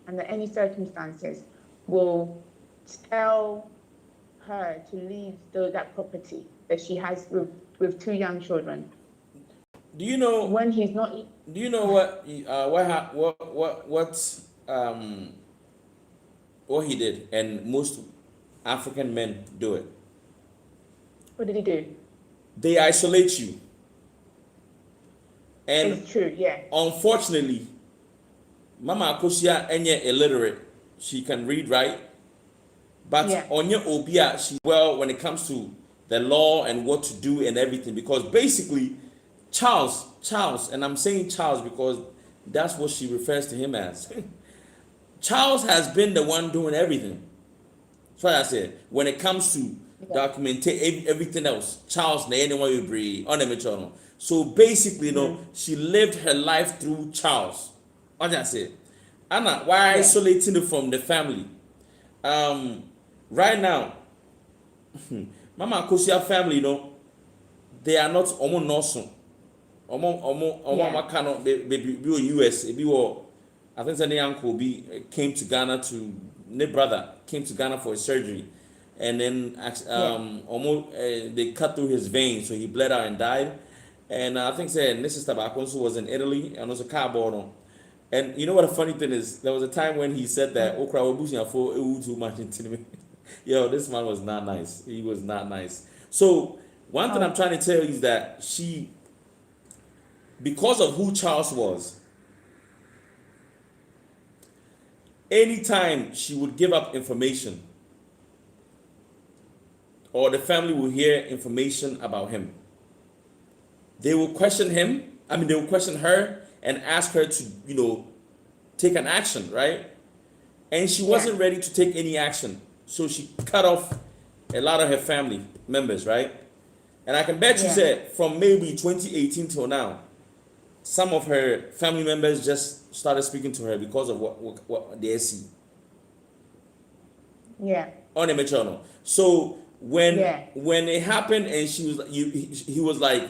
under any circumstances will tell her to leave that property that she has with 2 young children. Do you know when he's not? Do you know what he did? And most African men do it. What did he do? They isolate you. And it's true, yeah. Unfortunately, Mama Akosia enye illiterate. She can read, right? But Yeah. Onya Obia, she well when it comes to the law and what to do and everything, because basically Charles, and I'm saying Charles because that's what she refers to him as. Charles has been the one doing everything. That's what I said. When it comes to documenting everything else, Charles na anyone you bring on the channel. So basically, she lived her life through Charles. What I said. Anna, why isolating it from the family? Right now, Mama Kosia family, they are not omo noson. Omo makano be US, be I think the uncle came to Ghana to my brother came to Ghana for a surgery, and then almost they cut through his veins, so he bled out and died. And I think this sister Bakonso was in Italy and was a cardboard. And you know what the funny thing is? There was a time when he said that Okra Wabusia for too much into me. Yo, this man was not nice. He was not nice. So one thing I'm trying to tell you is that she, because of who Charles was, anytime she would give up information or the family will hear information about him, they will question him. I mean, they will question her and ask her to, take an action, right? And she wasn't ready to take any action. So she cut off a lot of her family members, right? And I can bet you said from maybe 2018 till now, some of her family members just started speaking to her because of what they see. Yeah. On the channel. So when it happened and she was he was like,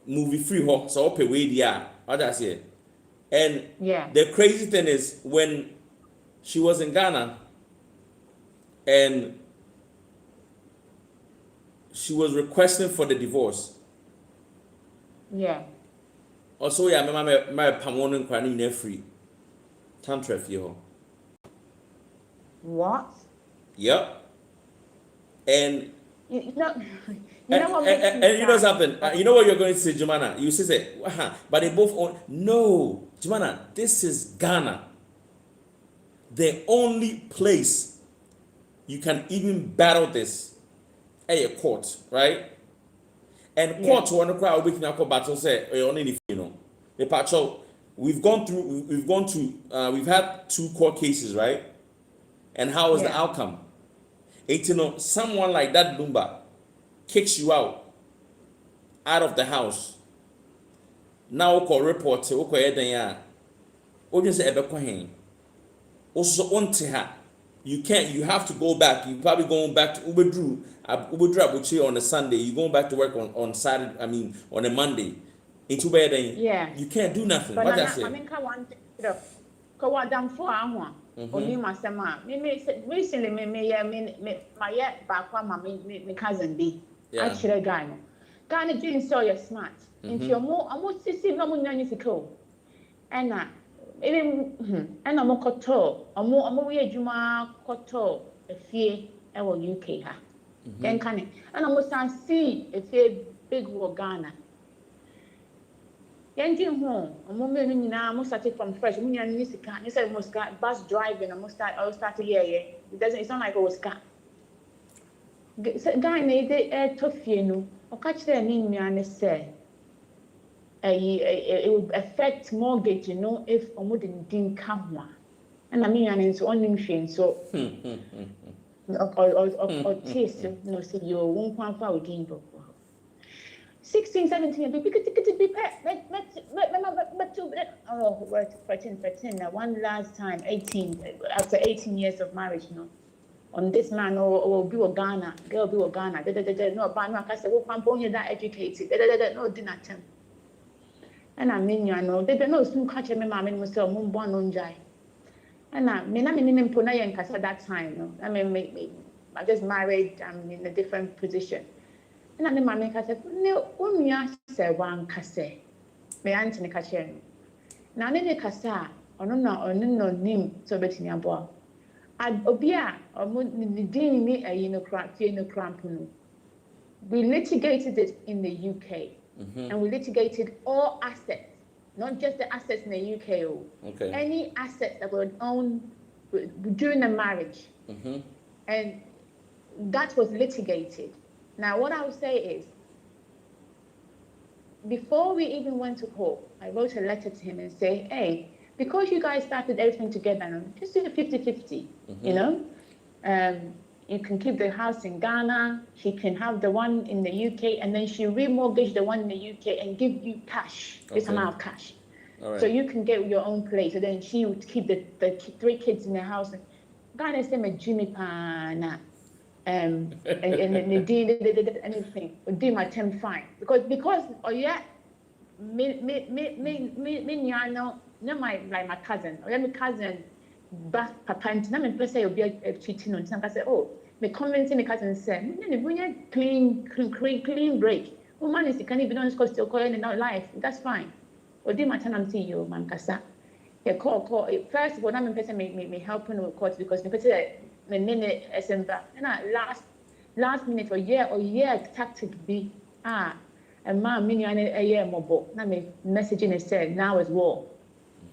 movie free ho, so pay way dia. What I say. And the crazy thing is when she was in Ghana and she was requesting for the divorce. Yeah. Also, my pamonin kwane free. Tantra fee. What? Yep. And you know what makes me and you know something? You know what you're going to say, Jumana? You say, but they both own. No, Jumana, this is Ghana. The only place you can even battle this at a court, right? And court want to cry we can battle say only the patrol. We've had 2 court cases, right? And how was the outcome? Someone like that Lumba kicks you out of the house. Now call report you have to go back. You probably going back to Ubedru on a Sunday. You going back to work on Saturday, I mean on a Monday. Into bed you can't do nothing. But What I I say? mean one thing, done for only my summer. Recently, my back my cousin B. Actually, Ghana doing so you're smart. If you're more, I'm more sissy, no more nanny and even and I'm more koto, or more way Juma koto, a fee, UK ha. Then can it, and I must see a fair big war Ghana. Yanting home, a moment now, most started from fresh. When you said most bus driving, I must start to hear you. It's not like it was car. Guy made it tough, or catch their name, and say it would affect mortgage, if a modern didn't come one. And I mean, it's only machine, so or taste, no, say you won't want for a game. 16, 17, but 13, one last time, 18, after 18 years of marriage, on this man or be a Ghana, girl be a Ghana, no, but no, I said, well, I'm that educated, no, dinner time. And I mean, they don't know, soon catch me, mamma, and was on born on Jai. And I mean, in Puna and at that time, I mean, I just married, I'm in a different position. And the mammy said, no, only I said one casse. May Anthony Cashen. Now, any cassa, or no name, so betting your boy. I'd obia, or deem me a crampon. We litigated it in the UK, and we litigated all assets not just the assets in the UK. Okay. Any assets that were owned during the marriage. Mm-hmm. And that was litigated. Now, what I would say is, before we even went to court, I wrote a letter to him and say, hey, because you guys started everything together, just do the 50-50, you know? You can keep the house in Ghana, she can have the one in the UK, and then she remortgage the one in the UK and give you cash, this amount of cash. All right. So you can get your own place. So then she would keep the 3 kids in the house. Ghana is a Jebi pana. And they did anything. Do my 10 fine. Because oh yeah, me like my cousin. Or my cousin back papa and na me person will be cheating on some. I say, oh, me convincing my cousin say, clean break. Woman is can't even still calling in our life. That's fine. Or do my time I'm seeing you, man, kasa. Yeah, call. First of all, I'm person me helping with court because the person me nene esemba. And last minute or year tactic be and man mini a year mobile. Na me messaging and said now is war.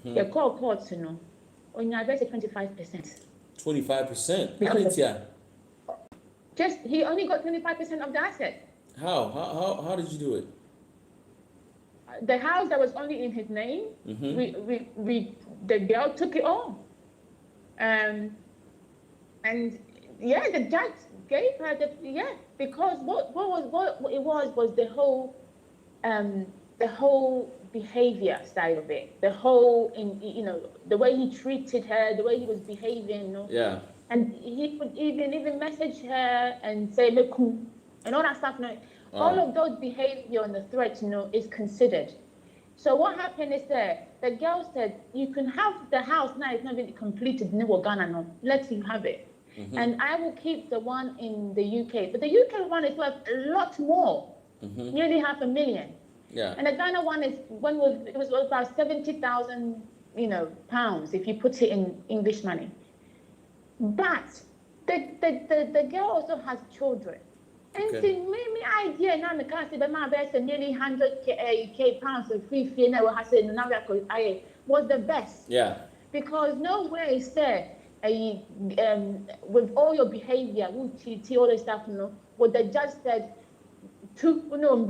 Yeah, call court to know. On your best 25%. 25%. Because yeah. Just he only got 25% of the asset. How did you do it? The house that was only in his name, the girl took it all. And yeah, the judge gave her because what it was the whole behavior side of it, the whole the way he treated her, the way he was behaving, Yeah. And he would even message her and say meku and all that stuff. All of those behavior and the threats, is considered. So what happened is that the girl said, you can have the house now, it's not even completed, no, let you have it. And I will keep the one in the UK. But the UK one is worth a lot more, nearly $500,000. Yeah. And the Ghana one it was about 70,000, pounds if you put it in English money. But the girl also has children. And see, me idea now the class but my best nearly 100k pounds of free fee now has was the best. Yeah. Because no way is there with all your behavior, all the stuff, what the judge said, judge will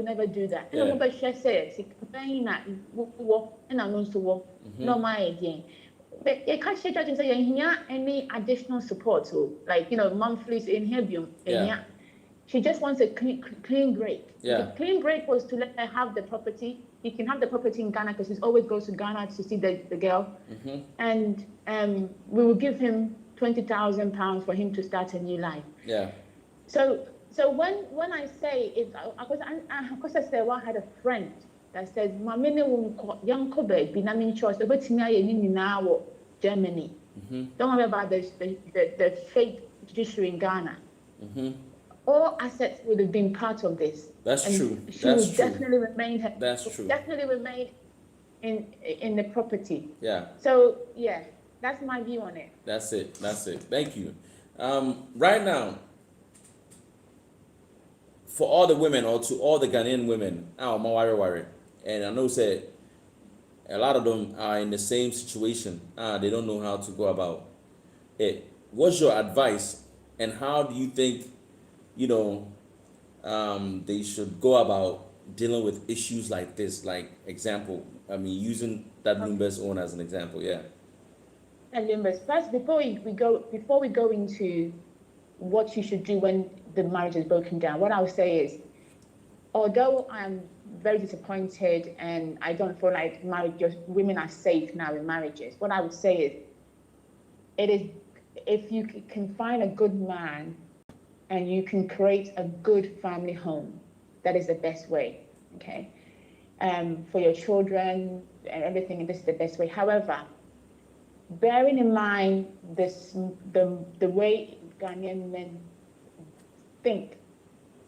never do that. No my idea. But it can't say judge and say any additional support, so like monthly in here. Yeah. She just wants a clean break. Yeah. The clean break was to let her have the property. He can have the property in Ghana because he always goes to Ghana to see the girl. And we will give him £20,000 for him to start a new life. Yeah. So when I say it, because I said, well, I had a friend that said, "My young Kobe be naming choice, but now Germany. Don't worry about the fake judiciary in Ghana. All assets would have been part of this. That's true. She would definitely remain. That's true. Definitely remain in the property. Yeah. So yeah, that's my view on it. That's it. Thank you. Right now, for all the women or to all the Ghanaian women, worry. And I know say a lot of them are in the same situation. They don't know how to go about it. What's your advice, and how do you think, they should go about dealing with issues like this? Like example, using that Lumba'S own as an example, yeah. And Lumba'S, first, before we go into what you should do when the marriage is broken down, what I would say is, although I'm very disappointed and I don't feel like women are safe now in marriages, what I would say is, if you can find a good man and you can create a good family home, that is the best way, okay? For your children and everything, this is the best way. However, bearing in mind the way Ghanaian men think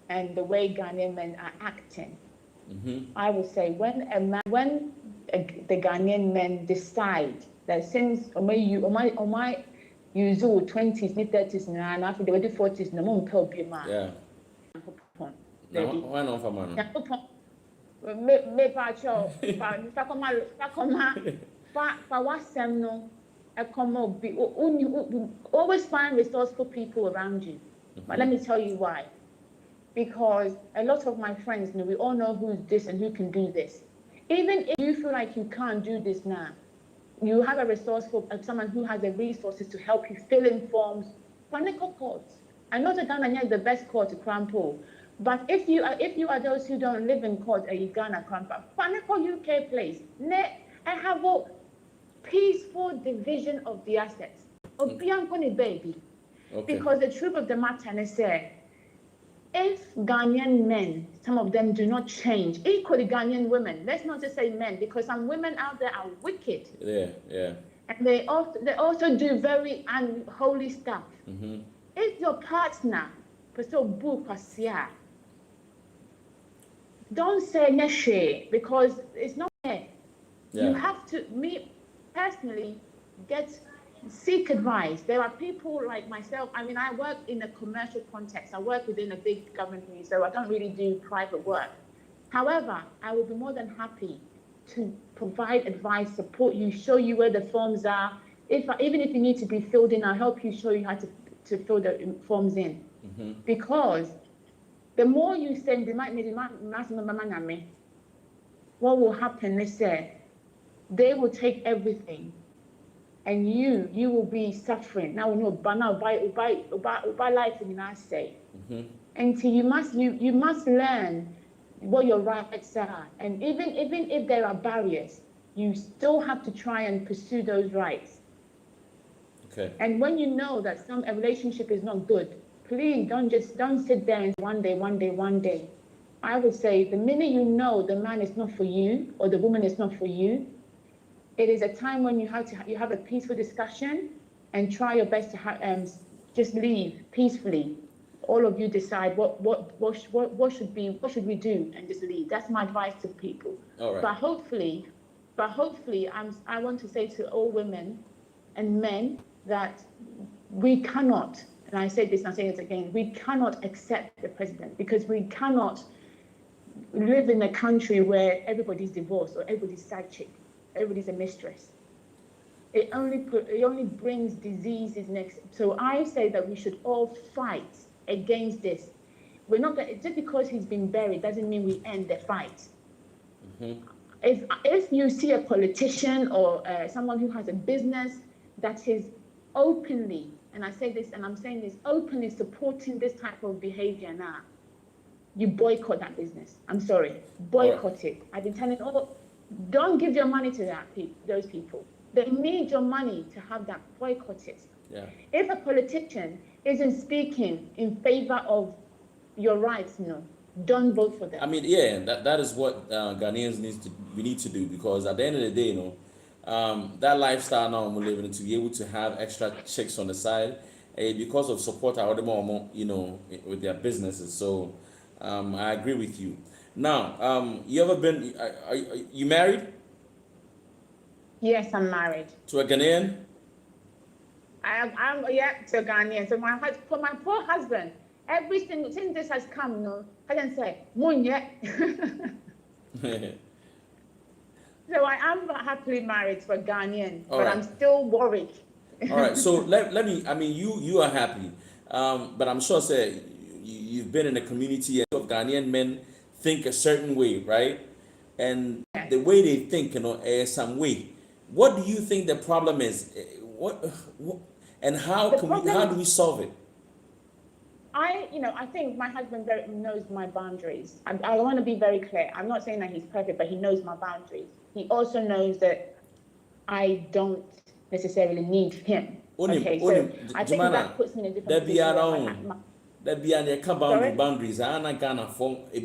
and the way Ghanaian men are acting, I would say when the Ghanaian men decide that since my use 20s, mid 30s, and after they were 40s, no more help you, man. Yeah. Now, why not for man? Me pacho, fa wasem no, always find resourceful people around you. But let me tell you why. Because a lot of my friends, we all know who's this and who can do this. Even if you feel like you can't do this now, you have a resourceful, someone who has the resources to help you fill in forms. Panical courts. I know the Ghana is the best court to crampo, but if you are those who don't live in court, Ghana crampo, Panical UK place. I have a peaceful division of the assets. Baby. Okay. Because the truth of the matter is that if Ghanaian men, some of them do not change, equally Ghanaian women, let's not just say men, because some women out there are wicked. Yeah. And they also do very unholy stuff. If your partner, don't say neshe because it's not fair. Yeah. You have to, me personally, seek advice. There are people like myself. I mean, I work in a commercial context. I work within a big government, so I don't really do private work. However, I will be more than happy to provide advice, support you, show you where the forms are. Even if you need to be filled in, I'll help you, show you how to fill the forms in. Because the more you send, what will happen is that they will take everything, and you will be suffering. Now we know, but now by life in our say. And so you must learn what your rights are, and even if there are barriers, you still have to try and pursue those rights. Okay. And when you know that a relationship is not good, please don't sit there and one day. I would say the minute you know the man is not for you or the woman is not for you, it is a time when you have a peaceful discussion and try your best to just leave peacefully. All of you decide what should we do, and just leave. That's my advice to people. All right. But hopefully, I want to say to all women and men that we cannot, and I say this and I say it again, we cannot accept the president, because we cannot live in a country where everybody's divorced or everybody's side chick, everybody's a mistress. It only brings diseases next. So I say that we should all fight against this. We're not going, just because he's been buried doesn't mean we end the fight. If you see a politician or someone who has a business that is openly, and I say this and I'm saying this, openly supporting this type of behavior now, you boycott that business. I'm sorry, boycott it. I've been telling don't give your money to those people. They need your money to have that. Boycott it. Yeah. If a politician isn't speaking in favor of your rights, don't vote for them. I mean, yeah, that is what Ghanaians we need to do, because at the end of the day, that lifestyle now we're living in, to be able to have extra checks on the side, because of support with their businesses. So I agree with you. Now, you ever been? Are you married? Yes, I'm married. To a Ghanaian? I'm to a Ghanaian. So for my poor husband, every single since this has come, I can say, Munye. So I am happily married to a Ghanaian, but I'm still worried. All right. So let me. I mean, you are happy, but I'm sure you've been in a community of Ghanaian men think a certain way, right? And the way they think, some way. What do you think the problem is? And how do we solve it? I think my husband knows my boundaries. I want to be very clear. I'm not saying that he's perfect, but he knows my boundaries. He also knows that I don't necessarily need him. Okay, so I think that puts me in a different position. That be an boundaries. I na Ghana form a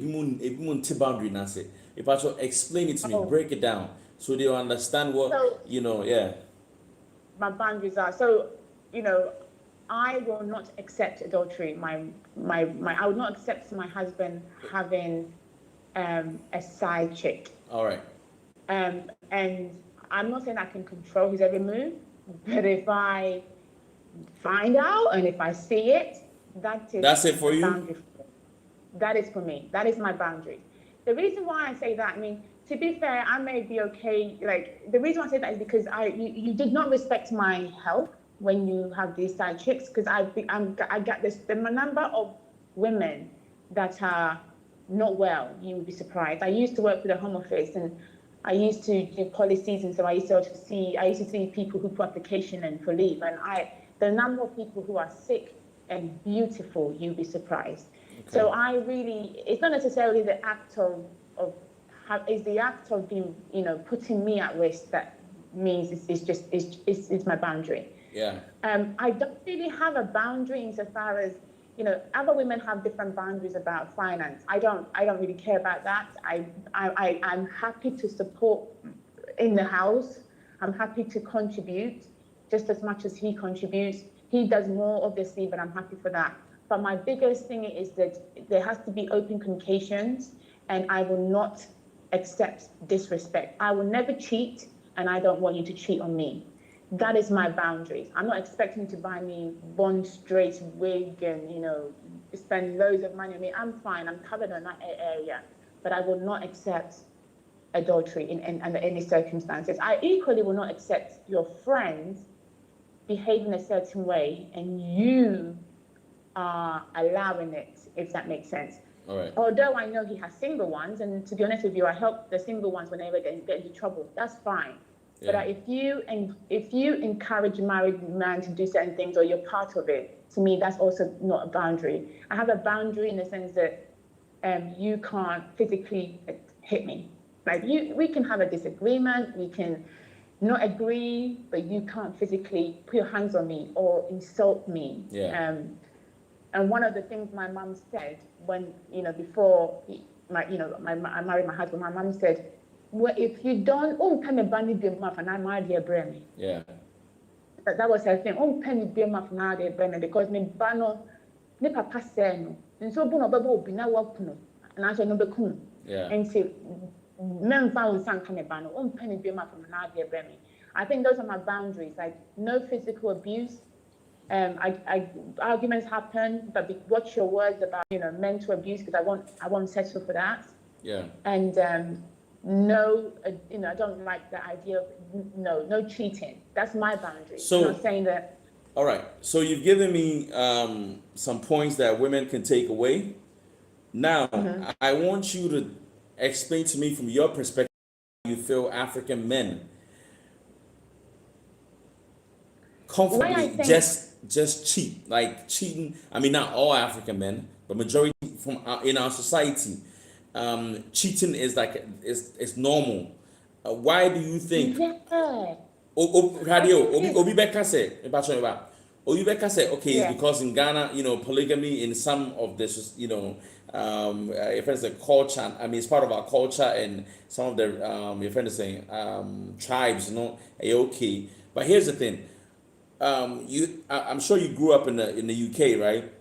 boundary na say. If I should explain it to me, break it down, so they understand what yeah. My boundaries are I will not accept adultery. I would not accept my husband having a side chick. All right. And I'm not saying I can control his every move, but if I find out and if I see it, that's it for you. That is for me. That is my boundary. The reason why I say that, I mean, to be fair, I may be okay. Like, the reason why I say that is because you did not respect my help when you have these side chicks, because I got this, the number of women that are not well, you would be surprised. I used to work with a home office, and I used to do policies, and so I used to see people who put application in for leave, and the number of people who are sick and beautiful, you'd be surprised. Okay. So I really, it's not necessarily the act it's the act of being, putting me at risk that means it's my boundary. Yeah. I don't really have a boundary insofar as, other women have different boundaries about finance. I don't really care about that. I'm happy to support in the house. I'm happy to contribute just as much as he contributes. He does more, obviously, but I'm happy for that. But my biggest thing is that there has to be open communications, and I will not accept disrespect. I will never cheat, and I don't want you to cheat on me. That is my boundaries. I'm not expecting you to buy me one straight wig and, spend loads of money on me. I'm fine. I'm covered in that area. But I will not accept adultery under any circumstances. I equally will not accept your friends behave in a certain way and you are allowing it, if that makes sense. All right. Although I know he has single ones, and to be honest with you, I help the single ones whenever they get into trouble. That's fine. Yeah. But if you encourage a married man to do certain things, or you're part of it, to me, that's also not a boundary. I have a boundary in the sense that you can't physically hit me. Like, we can have a disagreement, we can not agree, but you can't physically put your hands on me or insult me. Yeah. And one of the things my mum said when, before I married my husband, my mum said, well, if you don't, penny bunny be muff and I'm out here brain. Yeah. That was her thing. Penny be muff and out here brain, because me bano ne papa say no. And so bono babo be na work no. And I said no be kun. Yeah. And say men found some kind of bano, penny be muff and out here brain. I think those are my boundaries. Like, no physical abuse. Arguments happen, but watch your words about mental abuse, because I won't settle for that. Yeah. And no, I don't like the idea of no cheating. That's my boundary. So, I'm not saying that. All right. So you've given me some points that women can take away. Now, I want you to explain to me from your perspective how you feel African men comfortably just cheat, like cheating. I mean, not all African men, but majority from in our society, cheating is like it's normal. Why do you think? Radio Obibeka said, okay, it's because in Ghana, polygamy in some of this, if it's a culture, I mean, it's part of our culture, and some of the your friend is saying tribes, okay. But here's the thing. I'm sure you grew up in the UK, right?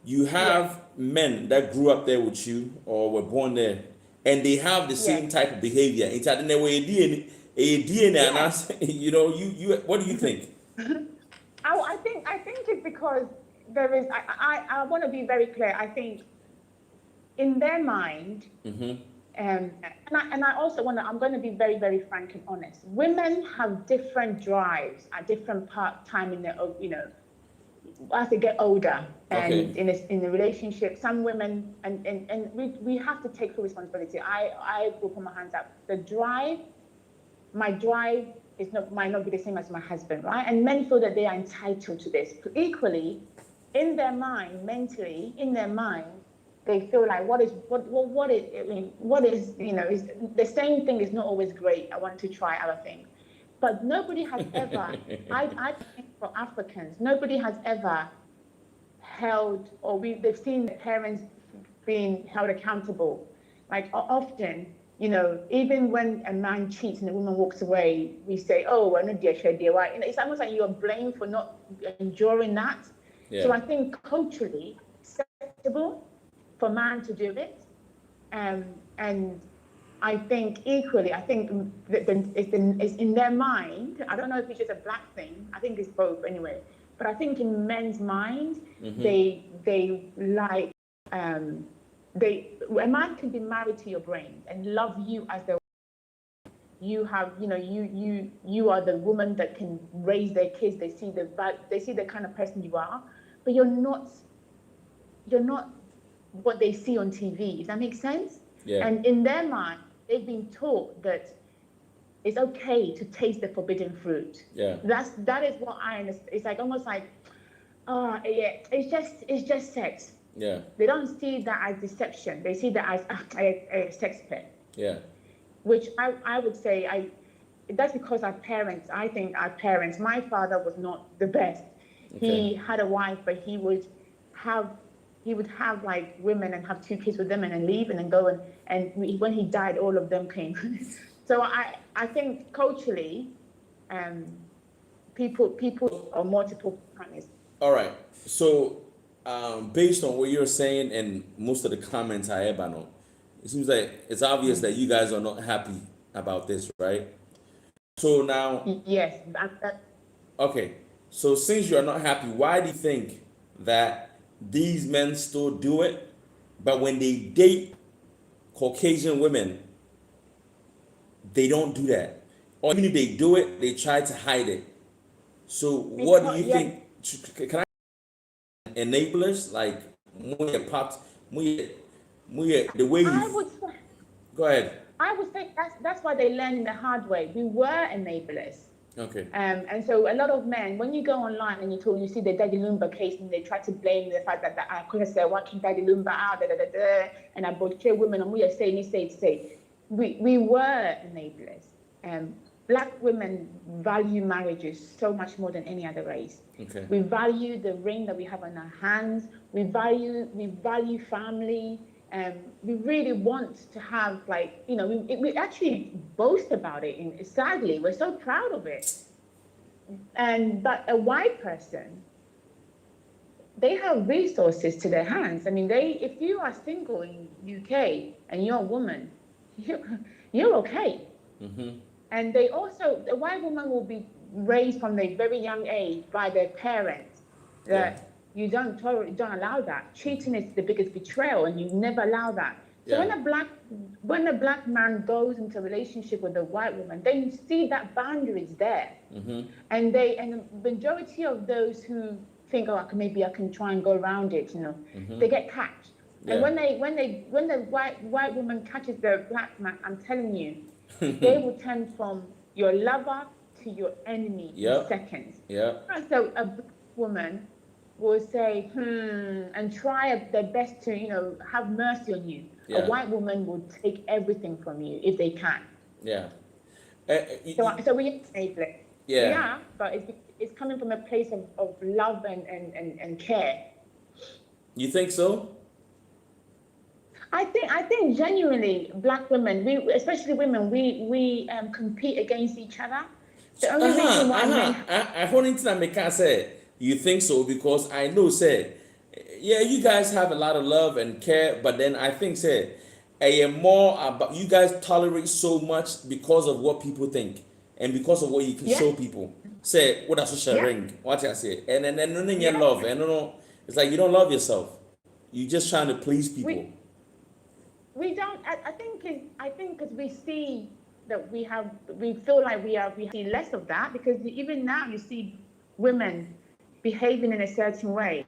You have men that grew up there with you or were born there, and they have the same type of behavior. It's in a way DNA. What do you think? I think it's because there is. I want to be very clear. I think in their mind. And I also I'm going to be very, very frank and honest. Women have different drives at different time in their, as they get older and in a relationship. Some women, and we have to take full responsibility. I will put my hands up. My drive might not be the same as my husband, right? And men feel that they are entitled to this. Equally, in their mind, mentally, they feel like what is the same thing is not always great. I want to try other things, but nobody has ever. I think for Africans, nobody has ever held they've seen their parents being held accountable. Like often, even when a man cheats and a woman walks away, we say, "Oh, we're not dear, why?" It's almost like you're blamed for not enduring that. Yeah. So I think culturally acceptable for man to do it, and I think equally, it's in their mind. I don't know if it's just a black thing. I think it's both anyway. But I think in men's mind, they like a man can be married to your brain and love you as the you have, you are the woman that can raise their kids. They see the kind of person you are, but you're not what they see on TV. Does that make sense? Yeah. And in their mind, they've been taught that it's okay to taste the forbidden fruit. Yeah. That is what I understand. It's like almost like, yeah, it's just sex. Yeah. They don't see that as deception. They see that as a sex pet. Yeah. Which I would say that's because our parents. I think our parents. My father was not the best. Okay. He had a wife, but he would have like women and have 2 kids with them and then leave and then go and when he died, all of them came. So I think culturally, people are multiple partners. All right. So, based on what you're saying and most of the comments I have, it seems like it's obvious that you guys are not happy about this, right? So now, yes. okay. So since you are not happy, why do you think that these men still do it, but when they date Caucasian women, they don't do that? Or even if they do it, they try to hide it. So what do you think? Can I enablers like the way you go ahead? I would say that's why they learn the hard way. We were enablers. Okay. And so a lot of men, when you go online and you see the Daddy Lumba case, and they try to blame the fact that I could have said, "Why can't Daddy Lumba out?" And I portray women, and we are saying, we were enablers. Black women value marriages so much more than any other race. Okay. We value the ring that we have on our hands. We value family. We really want to have, like, we actually boast about it. Sadly, we're so proud of it. But a white person, they have resources to their hands. I mean, if you are single in UK and you're a woman, you're okay. Mm-hmm. And the white woman will be raised from a very young age by their parents that you don't allow that. Cheating is the biggest betrayal, and you never allow that. So when a black man goes into a relationship with a white woman, then you see that boundary is there. Mm-hmm. And the majority of those who think, maybe I can try and go around it, Mm-hmm. they get catched. Yeah. And when the white woman catches the black man, I'm telling you, they will turn from your lover to your enemy in seconds. Yeah. So a black woman will say, and try their best to, have mercy on you. Yeah. A white woman will take everything from you if they can. Yeah. So we enable it. Yeah. Yeah, but it's coming from a place of love and care. You think so? I think genuinely black women, especially women, we compete against each other. The only reason why men I can't say you think so, because I know you guys have a lot of love and care, but then I think more about you guys tolerate so much because of what people think and because of what you can show people. Say what I social ring, what I say, and then you love, and it's like you don't love yourself. You're just trying to please people. We don't. I think because we see that we feel like we see less of that, because even now you see women behaving in a certain way.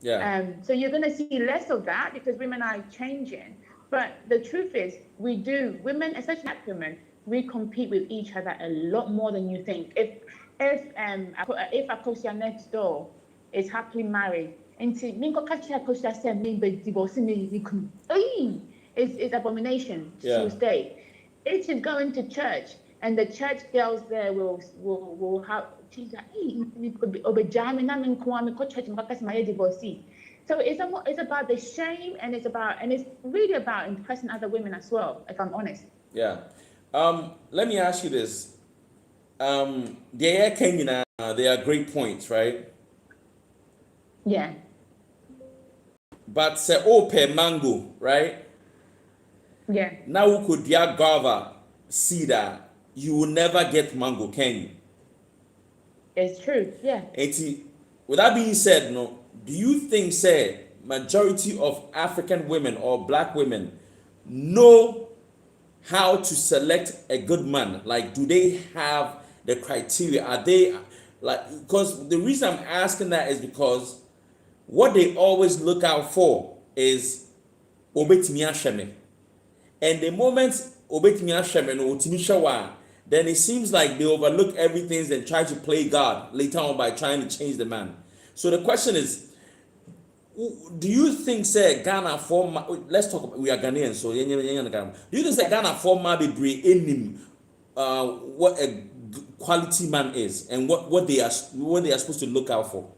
Yeah. So you're going to see less of that because women are changing. But the truth is, women, especially black women, we compete with each other a lot more than you think. If Akosia next door is happily married, it's abomination. She will stay. If she's going to church and the church girls there will have, she's like, divorcee. So it's about the shame, and it's really about impressing other women as well, if I'm honest. Yeah. Let me ask you this. They are great points, right? Yeah. But per mango, right? Yeah. Now we could dear guava see that you will never get mango, can you? It's true, yeah. And with that being said, do you think majority of African women or black women know how to select a good man? Like, do they have the criteria? Are they like, because the reason I'm asking that is because what they always look out for is obetimi ahweme. And the moment obetimi ahweme no otimi hwe, then it seems like they overlook everything and try to play God later on by trying to change the man. So the question is, do you think say Ghana for let's talk about, we are Ghanaians, so do you think say Ghana for ma be enim what a quality man is and what they are supposed to look out for?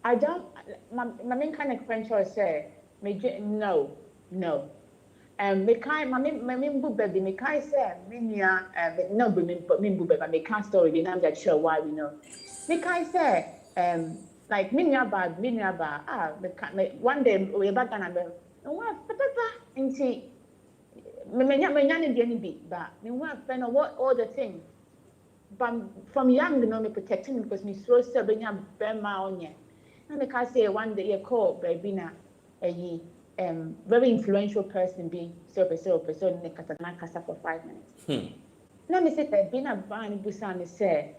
I don't. My main kind of French say, no. Me kind, my main book baby, me kind say, no, but me book baby, me can't story. Then I'm not sure why we know. Me kind say, like me one day we back and I'm what, papa, and see, me be, but me want to know what all the things. But from young, you know, me protecting because me so benya bema onye. And me can say one day you call baby na a very influential person be so person ne kasa for 5 minutes. Now me say baby na ban busa me say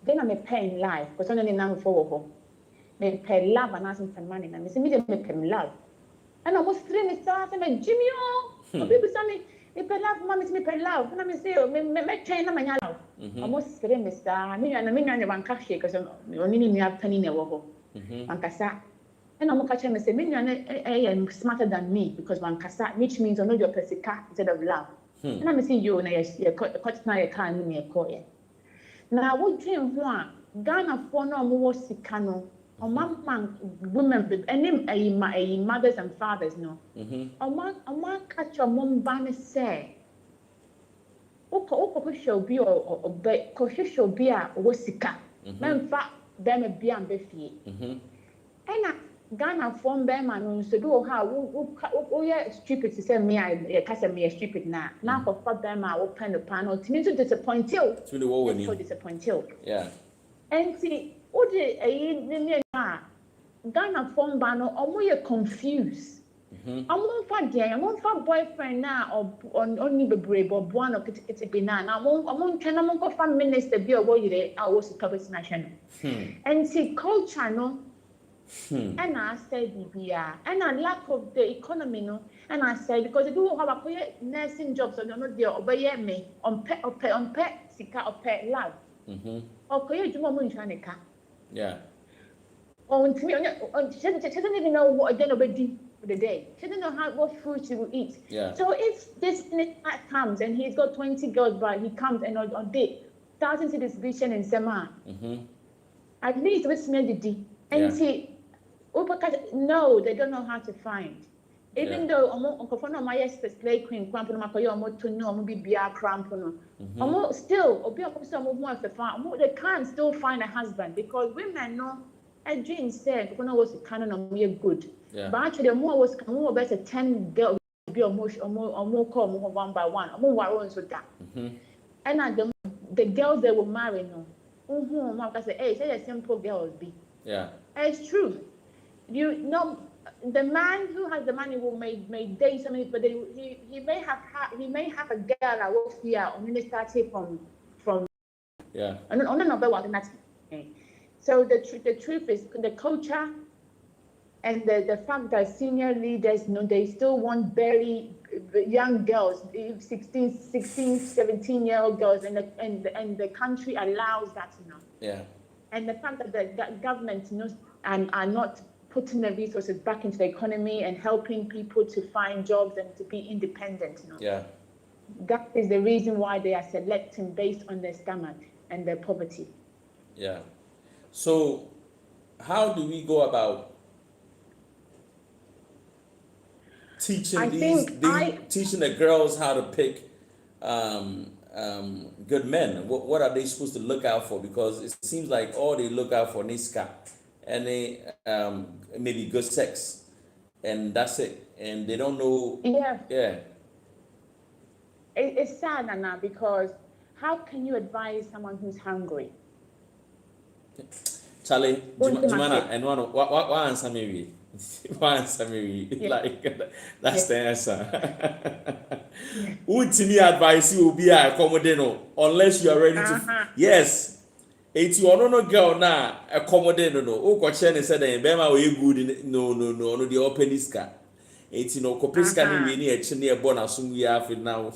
then I'm paying life because only now for home. Me pay love and asking for money. And me say me pay love. And I was 3 minutes after me Jimmy people say me pay love, mommy me pay love. And I say me train na manya love. Almost 3 minutes me and one cash because only me have penny na wo. Wankasa. And I'm catching me say me and smarter than me because wankasa, which means I know your persika instead of love. And I'm saying you na you cut na you can me call. Now what dream one Ghana for no more sikano or man women and a mothers and fathers no. Or catch your mom banner say Oko show be or show be a wasika. Men fat them a be and beefy. And Ghana form them and so do how yeah stupid to say me I can't me stupid now. Now for fat them I open the panel to me to disappoint you. It's really what we disappoint you. Yeah. And see what the Ghana form banner or more confused. I'm on for boyfriend now or only be brave or one or it's a banana. I'm on go from minister be a way I was public national. And see culture no. And I said and a lack of the economy no. And I said because they do have a nursing jobs so they're not there obey me on pet sika or pet love. Or could you moment chanica? Yeah. Oh, to me, she doesn't even know what then obey for the day. She doesn't know what food she will eat. Yeah. So if this comes and he's got 20 girls, but he comes and on date, thousands of this vision in Sema. At least with me and see, no, they don't know how to find. Even though I'm my play queen, still, they can't still find a husband because women know. And Jane said, when I was canon of me good. But actually, more better 10 girls be or more call more one by one, or more warrants with that. And the girls they will marry, no. I say, hey, say a simple girls be. Yeah. It's true. You know, the man who has the money will may date somebody, but he may have a girl that works here or minister from. Yeah. And on another one, that's. So the truth is the culture and the fact that senior leaders, they still want very young girls, 16, 17-year-old girls, and the country allows that, Yeah. And the fact that the government, are not putting the resources back into the economy and helping people to find jobs and to be independent, Yeah. That is the reason why they are selecting based on their stomach and their poverty. Yeah. So, how do we go about teaching teaching the girls how to pick good men? What are they supposed to look out for? Because it seems like all they look out for niska and they maybe good sex, and that's it. And they don't know. Yeah. Yeah. It's sad now because how can you advise someone who's hungry? Charlie, Jumana, and what answer maybe? Answer me. Yeah. Like that's the answer. Yeah. Ultimate advice you will be accommodate no unless you are ready to. Yes. Eti ono no girl na accommodate no. O ko che ne said dem be ma we good no the open iska. Eti no ko peska ni we ni e che ne e bo na so wi afi now.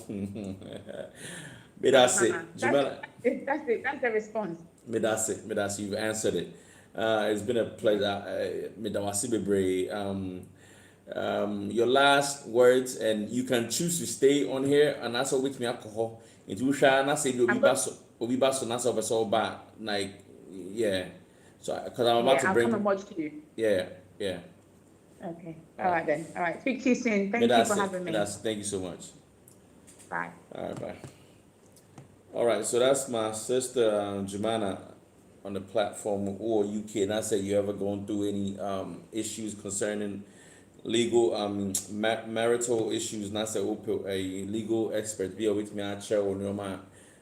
Me that say. Jumana. That's it. That's the response. Me that's it. You've answered it. It's been a pleasure. Me that was bebre. Your last words, and you can choose to stay on here and also with me alcohol. Into share na say you I'm be baso na so so ba like yeah. So because I'm about to I'll bring come and watch you. yeah. Okay. All right then. All right. Speak to you soon. Thank you for having me. Thank you so much. Bye. All right, bye. All right, so that's my sister Jemana on the platform or UK. And I said you ever going through any issues concerning legal marital issues? And I said a legal expert be with me. I share on your mind.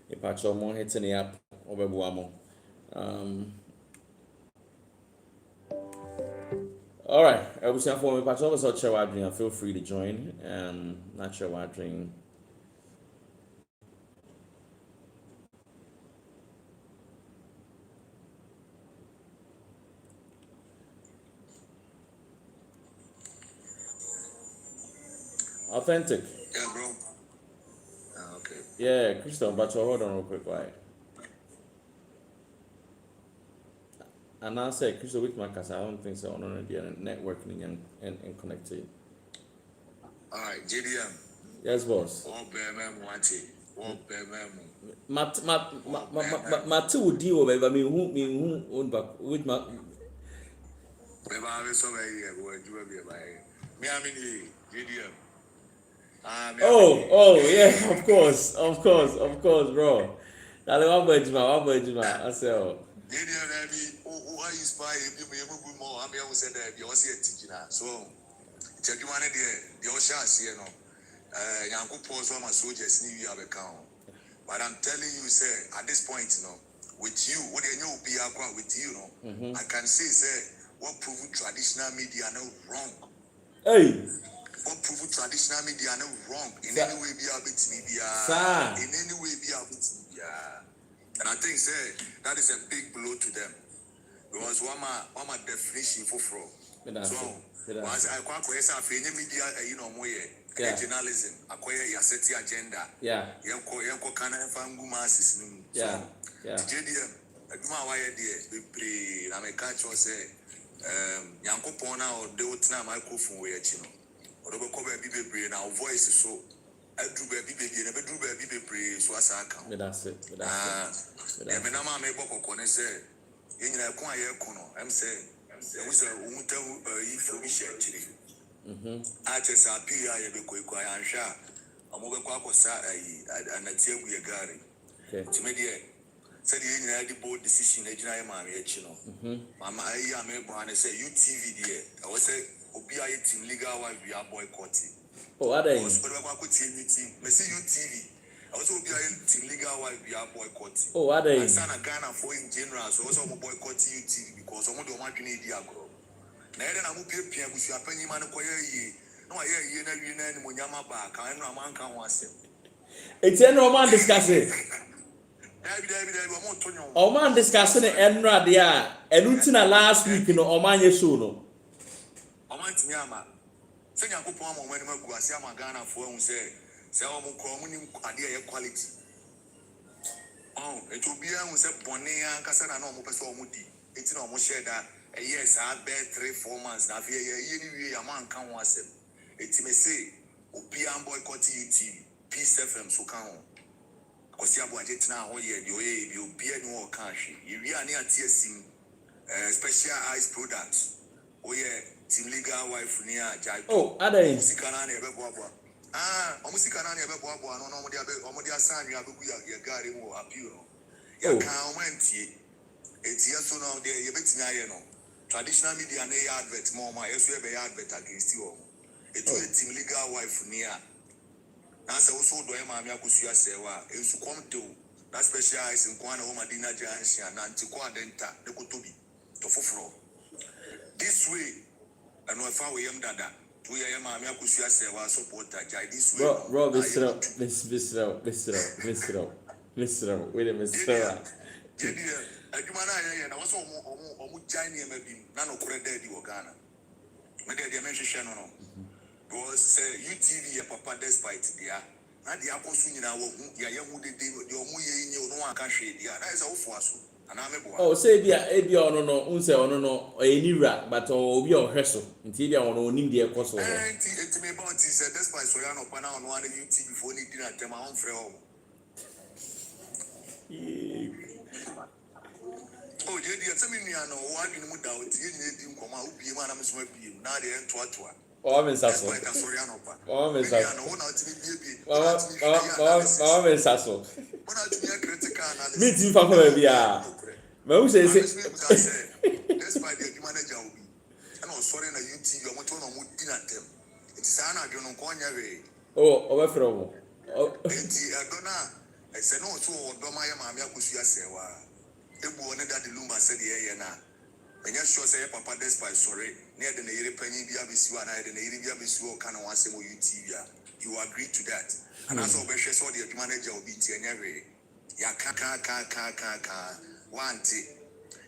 If I show more hitting the app over Buamo. All right, I was saying for me. If I show us share what feel free to join. Not sure what dream. Authentic. Yeah, bro. Okay. Yeah, Christian, but hold on real quick, why? And I say, Christian, with my case, I don't think so. On the networking and connected. All right, JDM. Yes, boss. All BMM want it. All BMM. My two deal, baby. I mean, who, back with my. Baby, I have so many here. Boy, you will be by me. I mean, JDM. Oh, yeah, of course, bro. That's one boy, Juma. I say, oh. JDM, who are you spy? You move more. I'm here who said that you also teaching us. So, check you one the ocean, you know. Yanko pause on my soldiers, you have a count. But I'm telling you, sir, at this point, you know, with you, what you know, be with you, know, I can say, sir, what prove traditional media no wrong. Hey. What prove traditional media no wrong in any way be a bit media. In any way be a bit media. And I think, sir, that is a big blow to them. Because one my definition for fraud. So once I quite say media, you know, more journalism, acquire your city agenda. Yeah. Yanko can fangu masses. Yeah. JDM, a good wire dear, be I may catch or say, Yanko Pona or Deotina microphone where you know. Or cover baby brain, our voice is so. I drew baby baby, never drew baby brain, so as I come. That's it. I mean, I'm a make say, in a quiet corner, I'm saying, there was a winter if we share chili. I just appear, I be quick, I am sure. I'm over Quacosa and a tear we are garring. To me, dear, said the board decision, I am you know. Mamma, I am able to say, UTV, dear. I was say, Obia team legal wife, we are boycotting. Oh, are they? I was team meeting. Messi UTV. I also be a team legal wife, we are boycotting. Oh, are they? I stand a Ghana for in general, so also boycott UTV because some of the one need the agro. Now, then I will be a PM, which you are paying man acquire ye. No, I hear you and Munyama back. I know a man can once. It's a no man discussing. Oh, man discussing it and Radia. And Utina last week, you know, or man, yes, no. Nyama. Say Yanko Pomo when we go see Ghana for who say we communing idea quality. Oh, it will be who say Bonea Casana no mo person mudi. It's no mo share that yes, I bet 3-4 months na fear ye a man can once. It may say Opian boycott UTV, Peace FM so can because you are getting now you be no cash. You are near TSC specialized products. Oh yeah. Team legal wife near Jai. Oh, are they? Musicanani ever boa. Musicanani ever boa. No, Omodia San, you have a gari more appeal. You can't went ye. It's yes or no, there you bet no. Traditional media and advert more, my yes, we have a advert against you. It's a team legal wife near. Answer also do Mamma Kusia Sewa, is to come to that specialized in Kwana Homadina Jansia and Antiqua Denta, the Kutubi, the Fufro. This way. And if I am dada, 2 a.m. I'm a kusia say was supporter. This way. Rob, Mr. Wait a minute, Mr. Jebi, adwumana ayɛ na wɔsɔ ɔmo gyan nneɛma bi na no korɛ dɛ di wɔ Ghana. Me de deɛ menhwehwɛ no no. Because UTV yɛ papa despite dia. Na dia akɔ so nyina wɔ hu ya yɛ hu de deɛ ɔmo yɛ nye no aka hwɛ dia. Na ɛsɛ wofo aso. Ana me boa. Oh, say bia ɔno no, unse ɔno no ɔyɛ niwra, but obi a ɔhwɛ so. Nti bia ɔno onim deɛ ɛkɔ so hɔ. Enti me bounty sɛ despite so ya no pa na ɔno ana UTV fo ni di na tema on frɛ ɔmo. Oh, Jebi, tell me no one in muda o tie ni edi nkɔmɔ a obie ma na me so abie na de entoatoa. Oh, me saso. Oh, me saso. Oh, me saso. Me team papa baby ah. Me who say despite the manager will be. And I'm sorry na UTV o mo to na mo di na tem. It is an adwo no nkonya we. Oh, obefro mo. Enti adona I say no so odoma ya ma me akosua sewa. Ebu one that the Lumba'S said the na. When you sure say papa despite sorry, near the Nere Penny Biabisu and I the Nere Biabisu can one say UTV. You agree to that. And as always saw the manager will be Tianere. Ya ka one tea.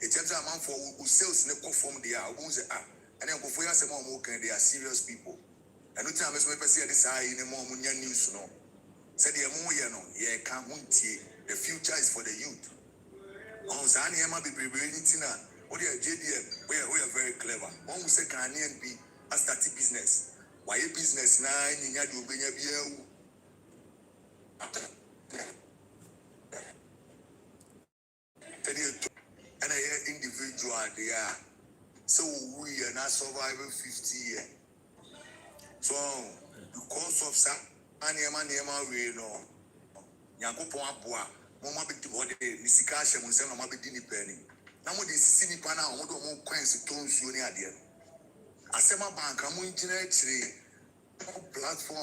It tells a man for who sells in the form they are, who say and then before you say more can they are serious people. And no time as we see this eye in the more news no. Said the more you know, yeah, can't the future is for the youth. Oh, Sani Emma be preparing now. Oh, yeah, JDM, we are very clever. One will say Ghanaian be a starting business. Why a business now? You need to be and I individual they are. So we are not surviving 50 years. So because of some Anema we know. Yanko Boa. Mama be body Nisika Shamun Sam Mama be Dini Penny. Now with the city pana or more coins to Tony Adia. Asema Bank, I'm in platform.